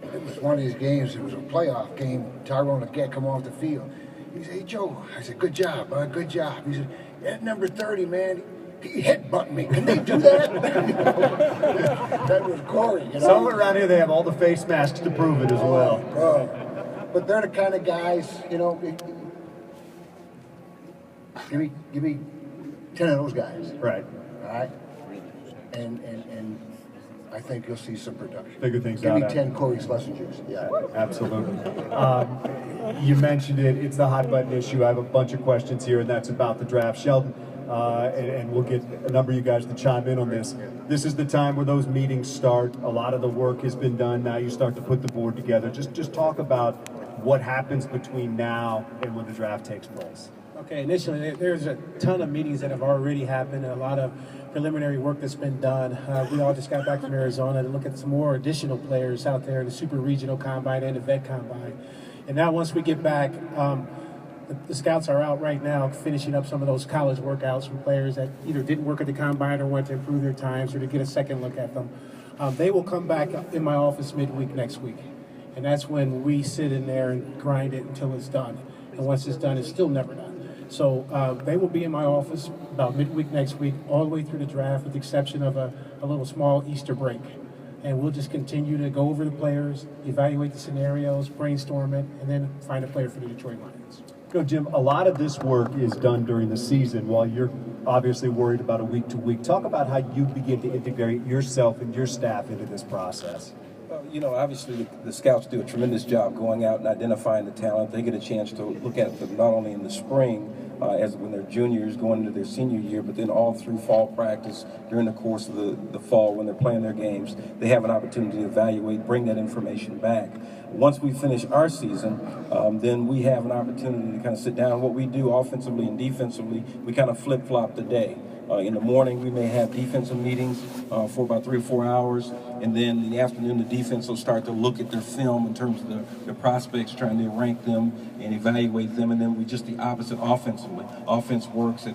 [SPEAKER 7] it was one of these games. It was a playoff game. Tyrone Leggett come off the field. He said, "Hey, Joe." I said, "Good job, bud. Good job." He said, "At number 30, man, he headbutted me. Can they do that?" That was Corey.
[SPEAKER 1] Somewhere around here, they have all the face masks to prove it as well.
[SPEAKER 7] But they're the kind of guys, Give me 10 of those guys.
[SPEAKER 1] Right.
[SPEAKER 7] All right. And I think you'll see some production.
[SPEAKER 1] Figure things
[SPEAKER 7] Give
[SPEAKER 1] out.
[SPEAKER 7] me 10 Corey Schlesingers. Yeah.
[SPEAKER 1] Absolutely. You mentioned it. It's the hot button issue. I have a bunch of questions here, and that's about the draft. Sheldon, and we'll get a number of you guys to chime in on this. This is the time where those meetings start. A lot of the work has been done. Now you start to put the board together. Just talk about what happens between now and when the draft takes place.
[SPEAKER 3] Okay, initially, there's a ton of meetings that have already happened, and a lot of preliminary work that's been done. We all just got back from Arizona to look at some more additional players out there in the Super Regional Combine and the Vet Combine. And now once we get back, the scouts are out right now finishing up some of those college workouts from players that either didn't work at the Combine or wanted to improve their times or to get a second look at them. They will come back in my office midweek next week. And that's when we sit in there and grind it until it's done. And once it's done, it's still never done. So they will be in my office about midweek next week, all the way through the draft, with the exception of a little small Easter break. And we'll just continue to go over the players, evaluate the scenarios, brainstorm it, and then find a player for the Detroit Lions.
[SPEAKER 1] Jim, a lot of this work is done during the season while you're obviously worried about a week-to-week. Talk about how you begin to integrate yourself and your staff into this process.
[SPEAKER 4] Obviously the scouts do a tremendous job going out and identifying the talent. They get a chance to look at them not only in the spring, as when they're juniors going into their senior year, but then all through fall practice during the course of the fall when they're playing their games. They have an opportunity to evaluate, bring that information back. Once we finish our season, then we have an opportunity to kind of sit down. What we do offensively and defensively, we kind of flip-flop the day. In the morning, we may have defensive meetings for about 3 or 4 hours, and then in the afternoon, the defense will start to look at their film in terms of the prospects, trying to rank them and evaluate them, and then we just the opposite offensively. Offense works at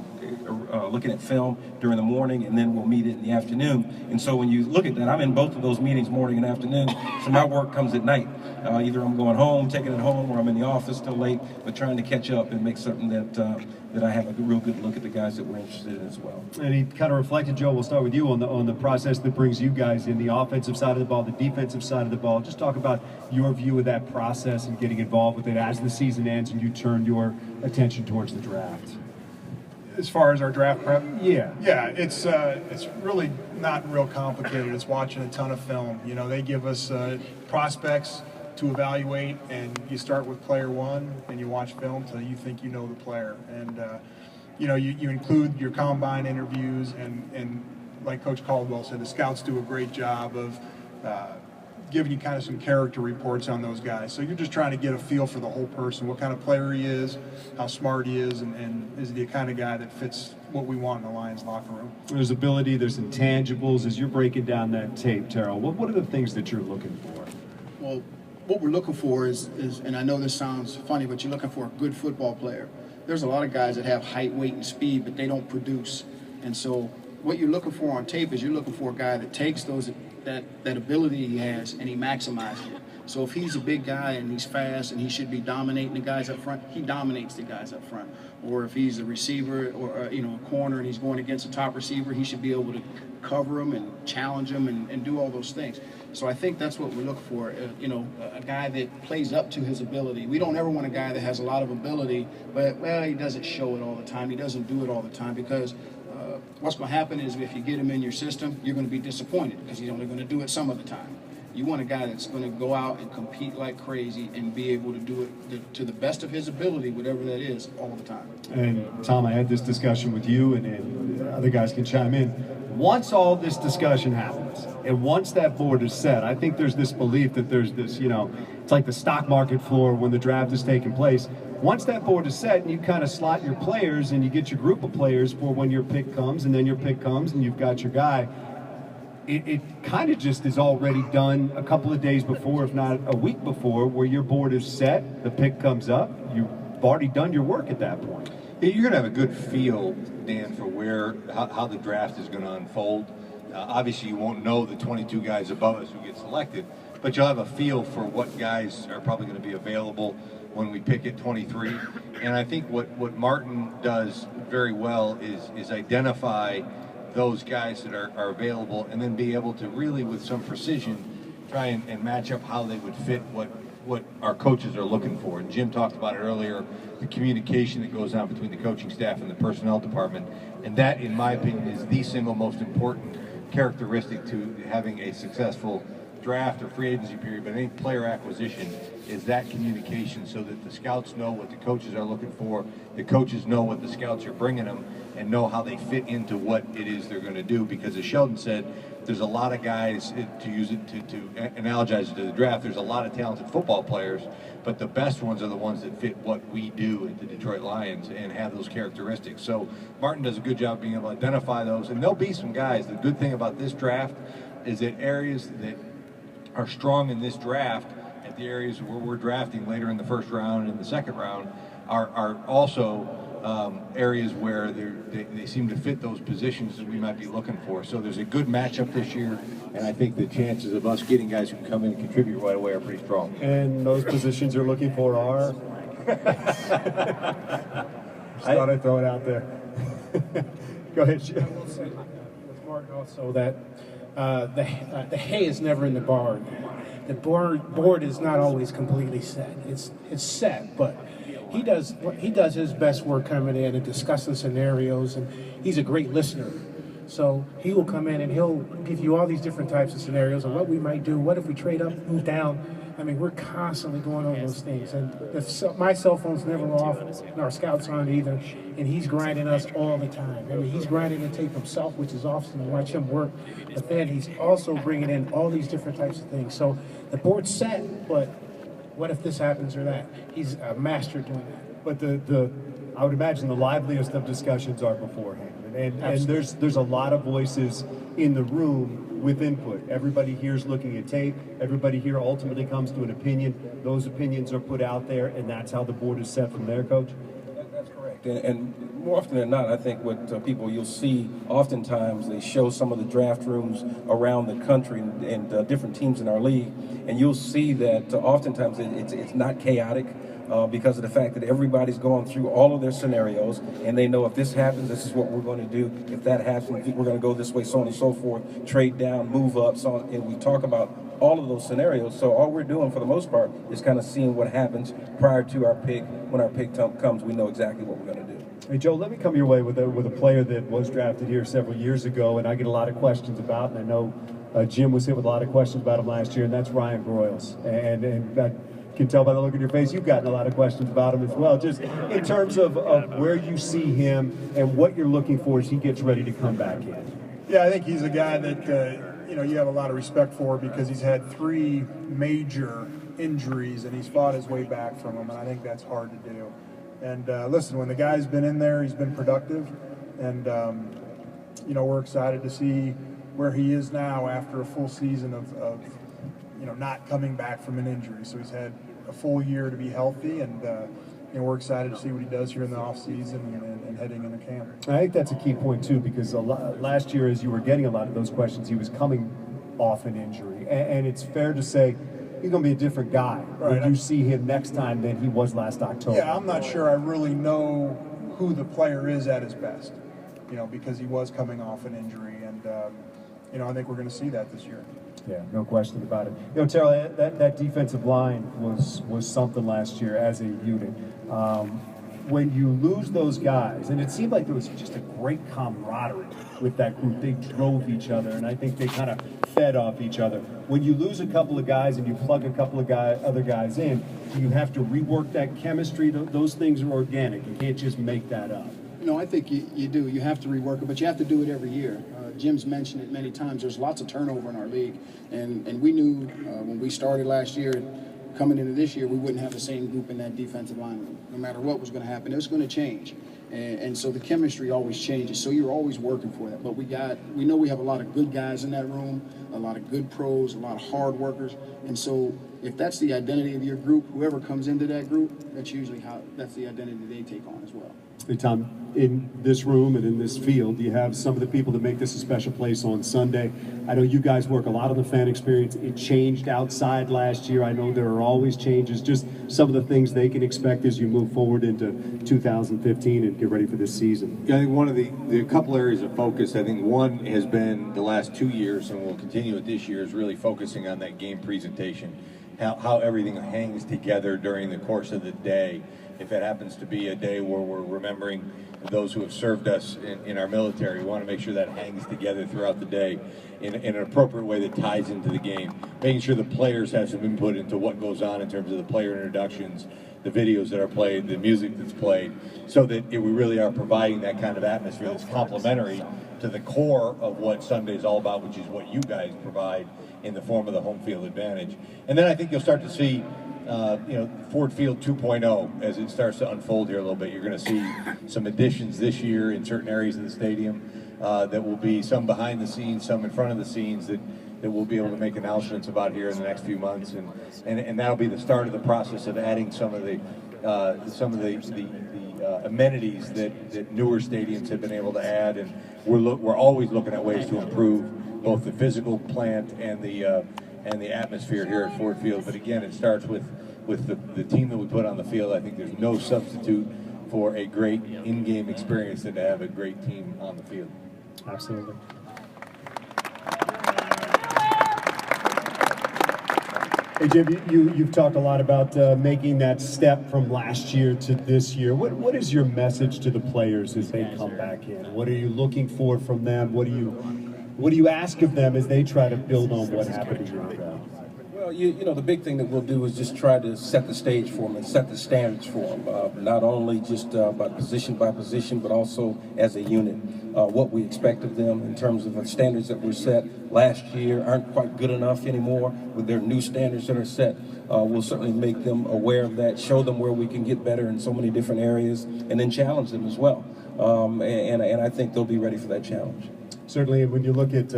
[SPEAKER 4] looking at film during the morning, and then we'll meet it in the afternoon. And so when you look at that, I'm in both of those meetings, morning and afternoon, so my work comes at night. Either I'm going home, taking it home, or I'm in the office till late, but trying to catch up and make something that I have a real good look at the guys that we're interested in as well.
[SPEAKER 1] And he kind of reflected, Joe, we'll start with you on the process that brings you guys in, the offensive side of the ball, the defensive side of the ball. Just talk about your view of that process and getting involved with it as the season ends and you turn your attention towards the draft.
[SPEAKER 5] As far as our draft prep?
[SPEAKER 1] Yeah.
[SPEAKER 5] Yeah, it's really not real complicated. It's watching a ton of film. They give us prospects to evaluate, and you start with player one and you watch film till you think you know the player. And you include your combine interviews, and like Coach Caldwell said, the scouts do a great job of giving you kind of some character reports on those guys. So you're just trying to get a feel for the whole person, what kind of player he is, how smart he is, and is he the kind of guy that fits what we want in the Lions locker room.
[SPEAKER 1] There's ability, there's intangibles. As you're breaking down that tape, Terrell, what are the things that you're looking for?
[SPEAKER 6] Well, what we're looking for is, and I know this sounds funny, but you're looking for a good football player. There's a lot of guys that have height, weight, and speed, but they don't produce. And so what you're looking for on tape is you're looking for a guy that takes that ability he has and he maximizes it. So if he's a big guy and he's fast and he should be dominating the guys up front, he dominates the guys up front. Or if he's a receiver or a corner and he's going against a top receiver, he should be able to cover him and challenge him and do all those things. So I think that's what we look for, a guy that plays up to his ability. We don't ever want a guy that has a lot of ability, but, well, he doesn't show it all the time. He doesn't do it all the time because what's going to happen is if you get him in your system, you're going to be disappointed because he's only going to do it some of the time. You want a guy that's going to go out and compete like crazy and be able to do it to the best of his ability, whatever that is, all the time.
[SPEAKER 1] And Tom, I had this discussion with you, and other guys can chime in. Once all this discussion happens, and once that board is set, I think there's this belief that there's this, it's like the stock market floor when the draft is taking place. Once that board is set and you kind of slot your players and you get your group of players for when your pick comes, and then your pick comes and you've got your guy, it kind of just is already done a couple of days before, if not a week before, where your board is set, the pick comes up, you've already done your work at that point.
[SPEAKER 2] You're going to have a good feel, Dan, for how the draft is going to unfold. Obviously, you won't know the 22 guys above us who get selected, but you'll have a feel for what guys are probably going to be available when we pick at 23. And I think what Martin does very well is identify those guys that are available and then be able to really, with some precision, try and match up how they would fit what our coaches are looking for. And Jim talked about it earlier, the communication that goes on between the coaching staff and the personnel department. And that, in my opinion, is the single most important characteristic to having a successful draft or free agency period, but any player acquisition, is that communication so that the scouts know what the coaches are looking for, the coaches know what the scouts are bringing them, and know how they fit into what it is they're going to do. Because as Sheldon said, there's a lot of guys, to use it to analogize it to the draft, there's a lot of talented football players, but the best ones are the ones that fit what we do at the Detroit Lions and have those characteristics. So Martin does a good job being able to identify those, and there'll be some guys. The good thing about this draft is that areas that are strong in this draft, at the areas where we're drafting later in the first round and in the second round, are also areas where they seem to fit those positions that we might be looking for. So there's a good matchup this year, and I think the chances of us getting guys who can come in and contribute right away are pretty strong.
[SPEAKER 1] And those positions you're looking for are? Just thought I'd throw it out there. Go ahead, Jim.
[SPEAKER 3] I will say with Martin also that the hay is never in the barn. The board is not always completely set. It's set, but he does his best work coming in and discussing scenarios, and he's a great listener. So he will come in and he'll give you all these different types of scenarios and what we might do. What if we trade up, move down? I mean, we're constantly going over those things. And my cell phone's never off, and our scouts aren't either. And he's grinding us all the time. I mean, he's grinding the tape himself, which is awesome to watch him work. But then he's also bringing in all these different types of things. So the board's set, but what if this happens or that? He's a master doing that.
[SPEAKER 1] But I would imagine the liveliest of discussions are beforehand. And there's a lot of voices in the room with input. Everybody here is looking at tape. Everybody here ultimately comes to an opinion. Those opinions are put out there, and that's how the board is set from there, Coach?
[SPEAKER 4] That's correct. And more often than not, I think what people you'll see, oftentimes they show some of the draft rooms around the country and different teams in our league, and you'll see that oftentimes it's not chaotic. Because of the fact that everybody's going through all of their scenarios, and they know if this happens, this is what we're going to do. If that happens, we're going to go this way, so on and so forth, trade down, move up, so on. And we talk about all of those scenarios. So all we're doing for the most part is kind of seeing what happens prior to our pick. When our pick comes, we know exactly what we're going to do.
[SPEAKER 1] Hey, Joe, let me come your way with a player that was drafted here several years ago, and I get a lot of questions about, and I know Jim was hit with a lot of questions about him last year, and that's Ryan Broyles. And can tell by the look on your face, you've gotten a lot of questions about him as well. Just in terms of where you see him and what you're looking for as he gets ready to come back in.
[SPEAKER 5] Yeah, I think he's a guy that you have a lot of respect for because he's had 3 major injuries and he's fought his way back from them, and I think that's hard to do. And listen, when the guy's been in there, he's been productive, and we're excited to see where he is now after a full season of not coming back from an injury. So he's had a full year to be healthy, and we're excited to see what he does here in the offseason and heading into camp.
[SPEAKER 1] I think that's a key point too, because last year, as you were getting a lot of those questions, he was coming off an injury, and it's fair to say he's going to be a different guy when you see him next time than he was last October.
[SPEAKER 5] Yeah, I'm not sure I really know who the player is at his best, because he was coming off an injury, and I think we're going to see that this year.
[SPEAKER 1] Yeah, no question about it. Terrell, that defensive line was something last year as a unit. When you lose those guys, and it seemed like there was just a great camaraderie with that group. They drove each other, and I think they kind of fed off each other. When you lose a couple of guys and you plug a couple of other guys in, do you have to rework that chemistry? Those things are organic. You can't just make that up.
[SPEAKER 6] No, I think you do. You have to rework it, but you have to do it every year. Jim's mentioned it many times. There's lots of turnover in our league, and we knew when we started last year, coming into this year, we wouldn't have the same group in that defensive line. No matter what was going to happen, it was going to change, and so the chemistry always changes. So you're always working for that. But we know we have a lot of good guys in that room, a lot of good pros, a lot of hard workers, and so if that's the identity of your group, whoever comes into that group, that's usually that's the identity they take on as well.
[SPEAKER 1] Hey, Tom, in this room and in this field, you have some of the people that make this a special place on Sunday. I know you guys work a lot on the fan experience. It changed outside last year. I know there are always changes. Just some of the things they can expect as you move forward into 2015 and get ready for this season.
[SPEAKER 2] Yeah, I think one of the couple areas of focus, I think one has been the last 2 years, and we'll continue it this year, is really focusing on that game presentation, how everything hangs together during the course of the day. If it happens to be a day where we're remembering those who have served us in our military, we want to make sure that hangs together throughout the day in an appropriate way that ties into the game. Making sure the players have some input into what goes on in terms of the player introductions, the videos that are played, the music that's played, so that we really are providing that kind of atmosphere that's complementary to the core of what Sunday is all about, which is what you guys provide in the form of the home field advantage. And then I think you'll start to see Ford Field 2.0 as it starts to unfold here a little bit. You're going to see some additions this year in certain areas of the stadium that will be some behind the scenes, some in front of the scenes that we'll be able to make announcements about here in the next few months, and that'll be the start of the process of adding some of the amenities that newer stadiums have been able to add, and we're always looking at ways to improve both the physical plant and the atmosphere here at Ford Field. But again, it starts with the team that we put on the field. I think there's no substitute for a great in-game experience than to have a great team on the field.
[SPEAKER 1] Absolutely. Hey, Jim, you've talked a lot about making that step from last year to this year. What is your message to the players as they come back in? What are you looking for from them? What do you ask of them as they try to build on what happened a year ago?
[SPEAKER 4] Well, the big thing that we'll do is just try to set the stage for them and set the standards for them, not only just by position, but also as a unit. What we expect of them in terms of the standards that were set last year aren't quite good enough anymore. With their new standards that are set, we'll certainly make them aware of that, show them where we can get better in so many different areas, and then challenge them as well. And I think they'll be ready for that challenge.
[SPEAKER 1] Certainly, and when you look at,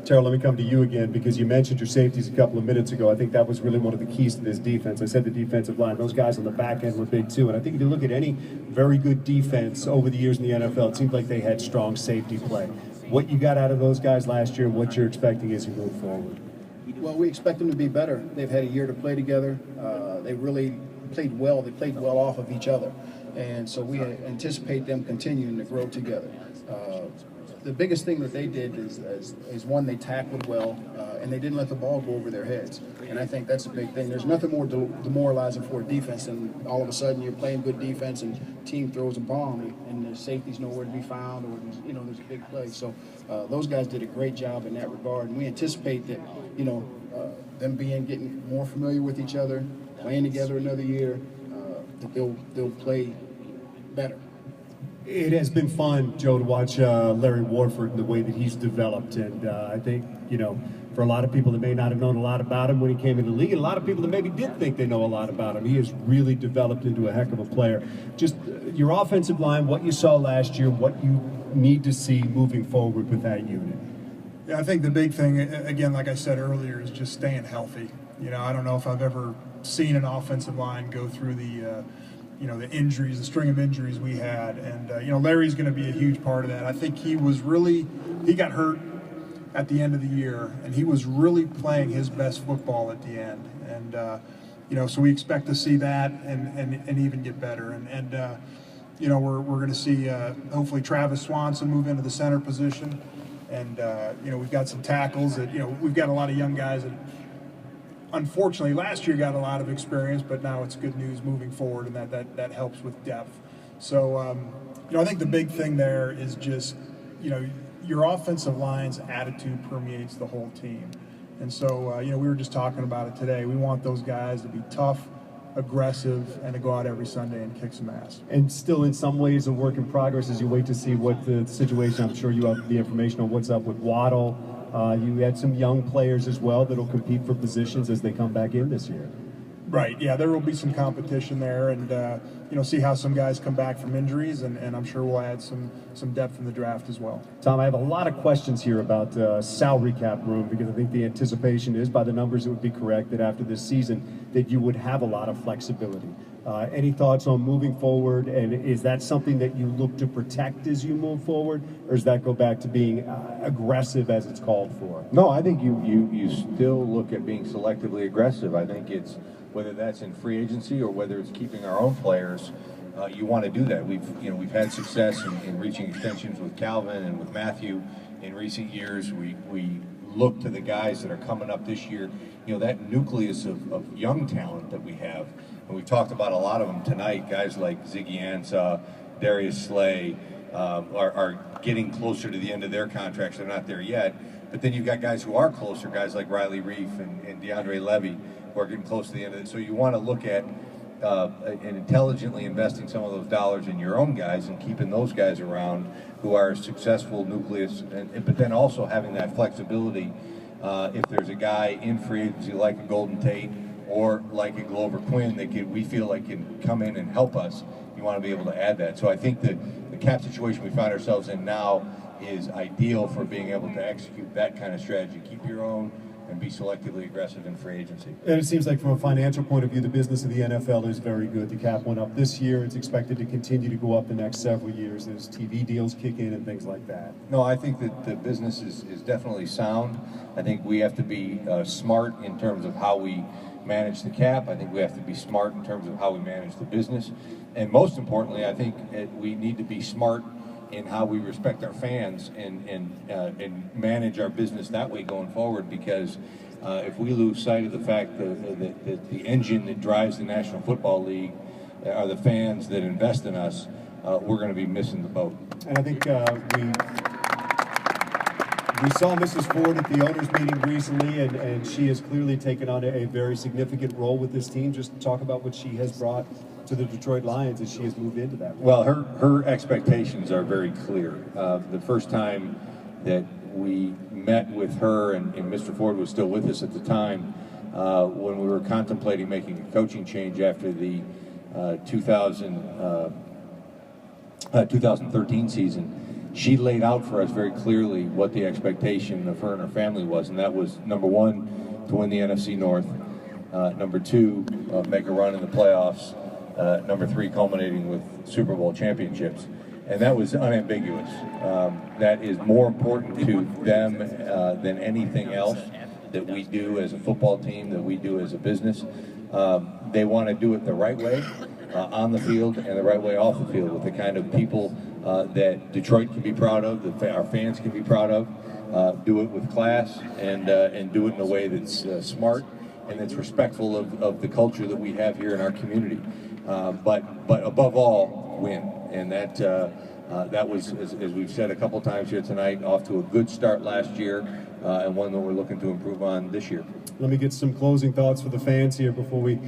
[SPEAKER 1] Terrell, let me come to you again, because you mentioned your safeties a couple of minutes ago. I think that was really one of the keys to this defense. I said the defensive line. Those guys on the back end were big too. And I think if you look at any very good defense over the years in the NFL, it seems like they had strong safety play. What you got out of those guys last year and what you're expecting as you move forward?
[SPEAKER 6] Well, we expect them to be better. They've had a year to play together. They really played well. They played well off of each other. And so we anticipate them continuing to grow together. The biggest thing that they did is one, they tackled well, and they didn't let the ball go over their heads. And I think that's a big thing. There's nothing more demoralizing for a defense than all of a sudden you're playing good defense and team throws a bomb and the safety's nowhere to be found, or there's a big play. So those guys did a great job in that regard, and we anticipate that them getting more familiar with each other, playing together another year, that they'll play better.
[SPEAKER 1] It has been fun, Joe, to watch Larry Warford and the way that he's developed. And I think, for a lot of people that may not have known a lot about him when he came into the league, and a lot of people that maybe did think they know a lot about him, he has really developed into a heck of a player. Just your offensive line, what you saw last year, what you need to see moving forward with that unit.
[SPEAKER 5] Yeah, I think the big thing, again, like I said earlier, is just staying healthy. I don't know if I've ever seen an offensive line go through the injuries, the string of injuries we had. And, Larry's going to be a huge part of that. I think he got hurt at the end of the year, and he was really playing his best football at the end. And, so we expect to see that and even get better. We're going to see, hopefully, Travis Swanson move into the center position. And, we've got some tackles that, we've got a lot of young guys that, unfortunately, last year got a lot of experience, but now it's good news moving forward, and that helps with depth. So, I think the big thing there is just, your offensive line's attitude permeates the whole team. And so, we were just talking about it today. We want those guys to be tough, aggressive, and to go out every Sunday and kick some ass.
[SPEAKER 1] And still, in some ways, a work in progress as you wait to see what the situation. I'm sure you have the information on what's up with Waddle. You had some young players as well that'll compete for positions as they come back in this year.
[SPEAKER 5] Right, yeah, there will be some competition there, and see how some guys come back from injuries, and I'm sure we'll add some depth in the draft as well.
[SPEAKER 1] Tom, I have a lot of questions here about salary cap room, because I think the anticipation is, by the numbers, it would be correct that after this season that you would have a lot of flexibility. Any thoughts on moving forward, and is that something that you look to protect as you move forward, or does that go back to being aggressive as it's called for?
[SPEAKER 8] No, I think you still look at being selectively aggressive. I think it's, whether that's in free agency or whether it's keeping our own players, you want to do that. We've had success in reaching extensions with Calvin and with Matthew in recent years. We look to the guys that are coming up this year, that nucleus of young talent that we have. And we've talked about a lot of them tonight. Guys like Ziggy Ansah, Darius Slay are getting closer to the end of their contracts. They're not there yet. But then you've got guys who are closer, guys like Riley Reef and DeAndre Levy, who are getting close to the end of it. So you want to look at and intelligently investing some of those dollars in your own guys and keeping those guys around who are a successful nucleus, but then also having that flexibility. If there's a guy in free agency like a Golden Tate or like a Glover Quinn that we feel like can come in and help us, you want to be able to add that. So I think that the cap situation we find ourselves in now is ideal for being able to execute that kind of strategy. Keep your own and be selectively aggressive in free agency.
[SPEAKER 1] And it seems like from a financial point of view, the business of the NFL is very good. The cap went up this year. It's expected to continue to go up the next several years as TV deals kick in and things like that.
[SPEAKER 8] No, I think that the business is definitely sound. I think we have to be smart in terms of how we manage the cap. I think we have to be smart in terms of how we manage the business. And most importantly, I think we need to be smart in how we respect our fans and manage our business that way going forward, because if we lose sight of the fact that the engine that drives the National Football League are the fans that invest in us, we're going to be missing the boat.
[SPEAKER 1] And I think we saw Mrs. Ford at the owners meeting recently, and she has clearly taken on a very significant role with this team. Just talk about what she has brought to the Detroit Lions as she has moved into that role.
[SPEAKER 8] Well, her expectations are very clear. The first time that we met with her, and Mr. Ford was still with us at the time, when we were contemplating making a coaching change after the 2013 season, she laid out for us very clearly what the expectation of her and her family was, and that was, number one, to win the NFC North, number two, make a run in the playoffs, number three, culminating with Super Bowl championships. And that was unambiguous. That is more important to them than anything else that we do as a football team, that we do as a business. They want to do it the right way on the field and the right way off the field, with the kind of people that Detroit can be proud of, that our fans can be proud of. Do it with class and do it in a way that's smart and that's respectful of the culture that we have here in our community. But above all, win. And that was, as we've said a couple times here tonight, off to a good start last year, and one that we're looking to improve on this year.
[SPEAKER 1] Let me get some closing thoughts for the fans here before we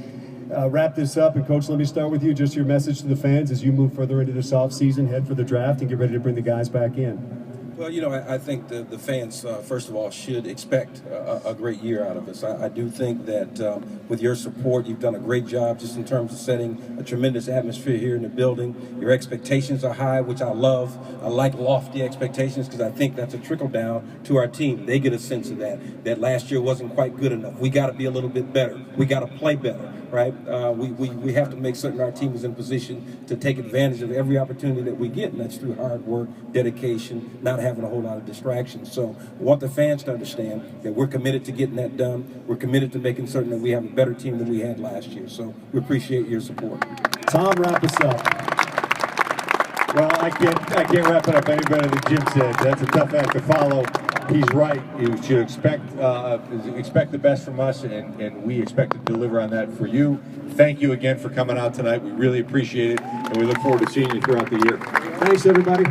[SPEAKER 1] wrap this up, and Coach, let me start with you. Just your message to the fans as you move further into this offseason, head for the draft, and get ready to bring the guys back in.
[SPEAKER 4] Well, I think the fans, first of all, should expect a great year out of us. I do think that with your support, you've done a great job just in terms of setting a tremendous atmosphere here in the building. Your expectations are high, which I love. I like lofty expectations because I think that's a trickle down to our team. They get a sense of that last year wasn't quite good enough. We got to be a little bit better. We got to play better, right? We have to make certain our team is in position to take advantage of every opportunity that we get, and that's through hard work, dedication, not having a whole lot of distractions. So I want the fans to understand that we're committed to getting that done. We're committed to making certain that we have a better team than we had last year. So we appreciate your support.
[SPEAKER 1] Tom, wrap us up.
[SPEAKER 2] Well, I can't wrap it up any better than Jim said. That's a tough act to follow. He's right. You should expect the best from us, and we expect to deliver on that for you. Thank you again for coming out tonight. We really appreciate it, and we look forward to seeing you throughout the year.
[SPEAKER 1] Thanks, everybody.